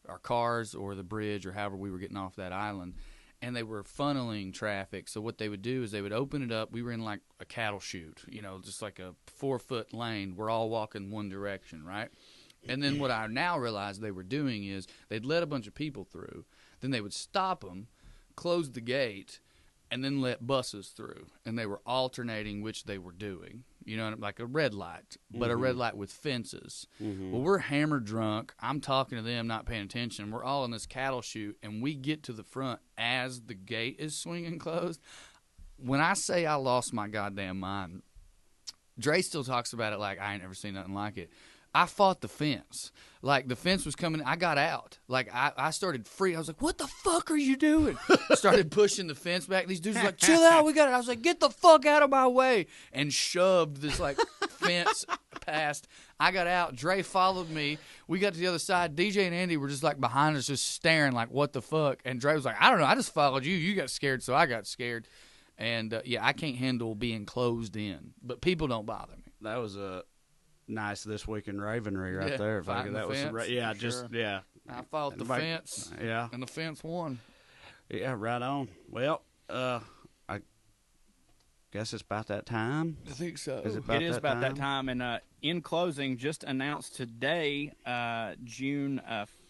our cars or the bridge or however we were getting off that island. And they were funneling traffic. So what they would do is they would open it up. We were in like a cattle chute, just like a 4-foot lane. We're all walking one direction, right? And then what I now realize they were doing is they'd let a bunch of people through. Then they would stop them, close the gate, and then let buses through. And they were alternating which they were doing. Like a red light, but a red light with fences. Well, we're hammered drunk. I'm talking to them, not paying attention. We're all in this cattle chute, and we get to the front as the gate is swinging closed. When I say I lost my goddamn mind, Dre still talks about it like I ain't never seen nothing like it. I fought the fence. Like, the fence was coming. I got out. Like, I started free. I was like, what the fuck are you doing? Started pushing the fence back. These dudes were like, chill out. We got it. I was like, get the fuck out of my way. And shoved this, like, fence past. I got out. Dre followed me. We got to the other side. DJ and Andy were just, like, behind us just staring like, what the fuck? And Dre was like, I don't know. I just followed you. You got scared, so I got scared. And, yeah, I can't handle being closed in. But people don't bother me. That was a nice This Week in Ravenry right there. If fighting that the was fence, yeah, for just sure. yeah. I fought the fence. Yeah, And the fence won. yeah, right on. Well, I guess it's about that time. I think so. Is It is about that time. And in closing, just announced today, June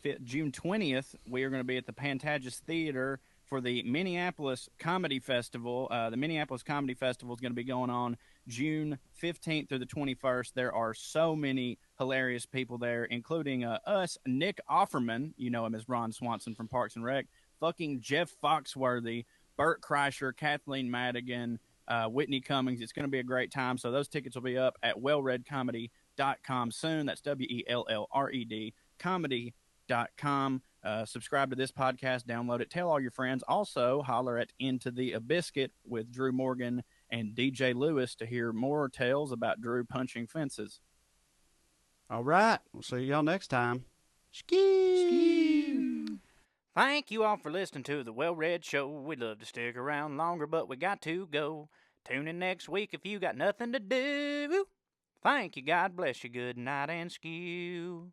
20th, we are going to be at the Pantages Theater for the Minneapolis Comedy Festival. The Minneapolis Comedy Festival is going to be going on June 15th through the 21st. There are so many hilarious people there, including us, Nick Offerman, you know him as Ron Swanson from Parks and Rec, fucking Jeff Foxworthy, Bert Kreischer, Kathleen Madigan, Whitney Cummings. It's going to be a great time. So those tickets will be up at wellreadcomedy.com soon. That's WELLRED comedy.com. Subscribe to this podcast, download it, tell all your friends. Also, holler at Into the Biscuit with Drew Morgan and DJ Lewis to hear more tales about Drew punching fences. All right. We'll see y'all next time. Ski. Thank you all for listening to the Well Read Show. We'd love to stick around longer, but we got to go. Tune in next week if you got nothing to do. Thank you. God bless you. Good night and skew.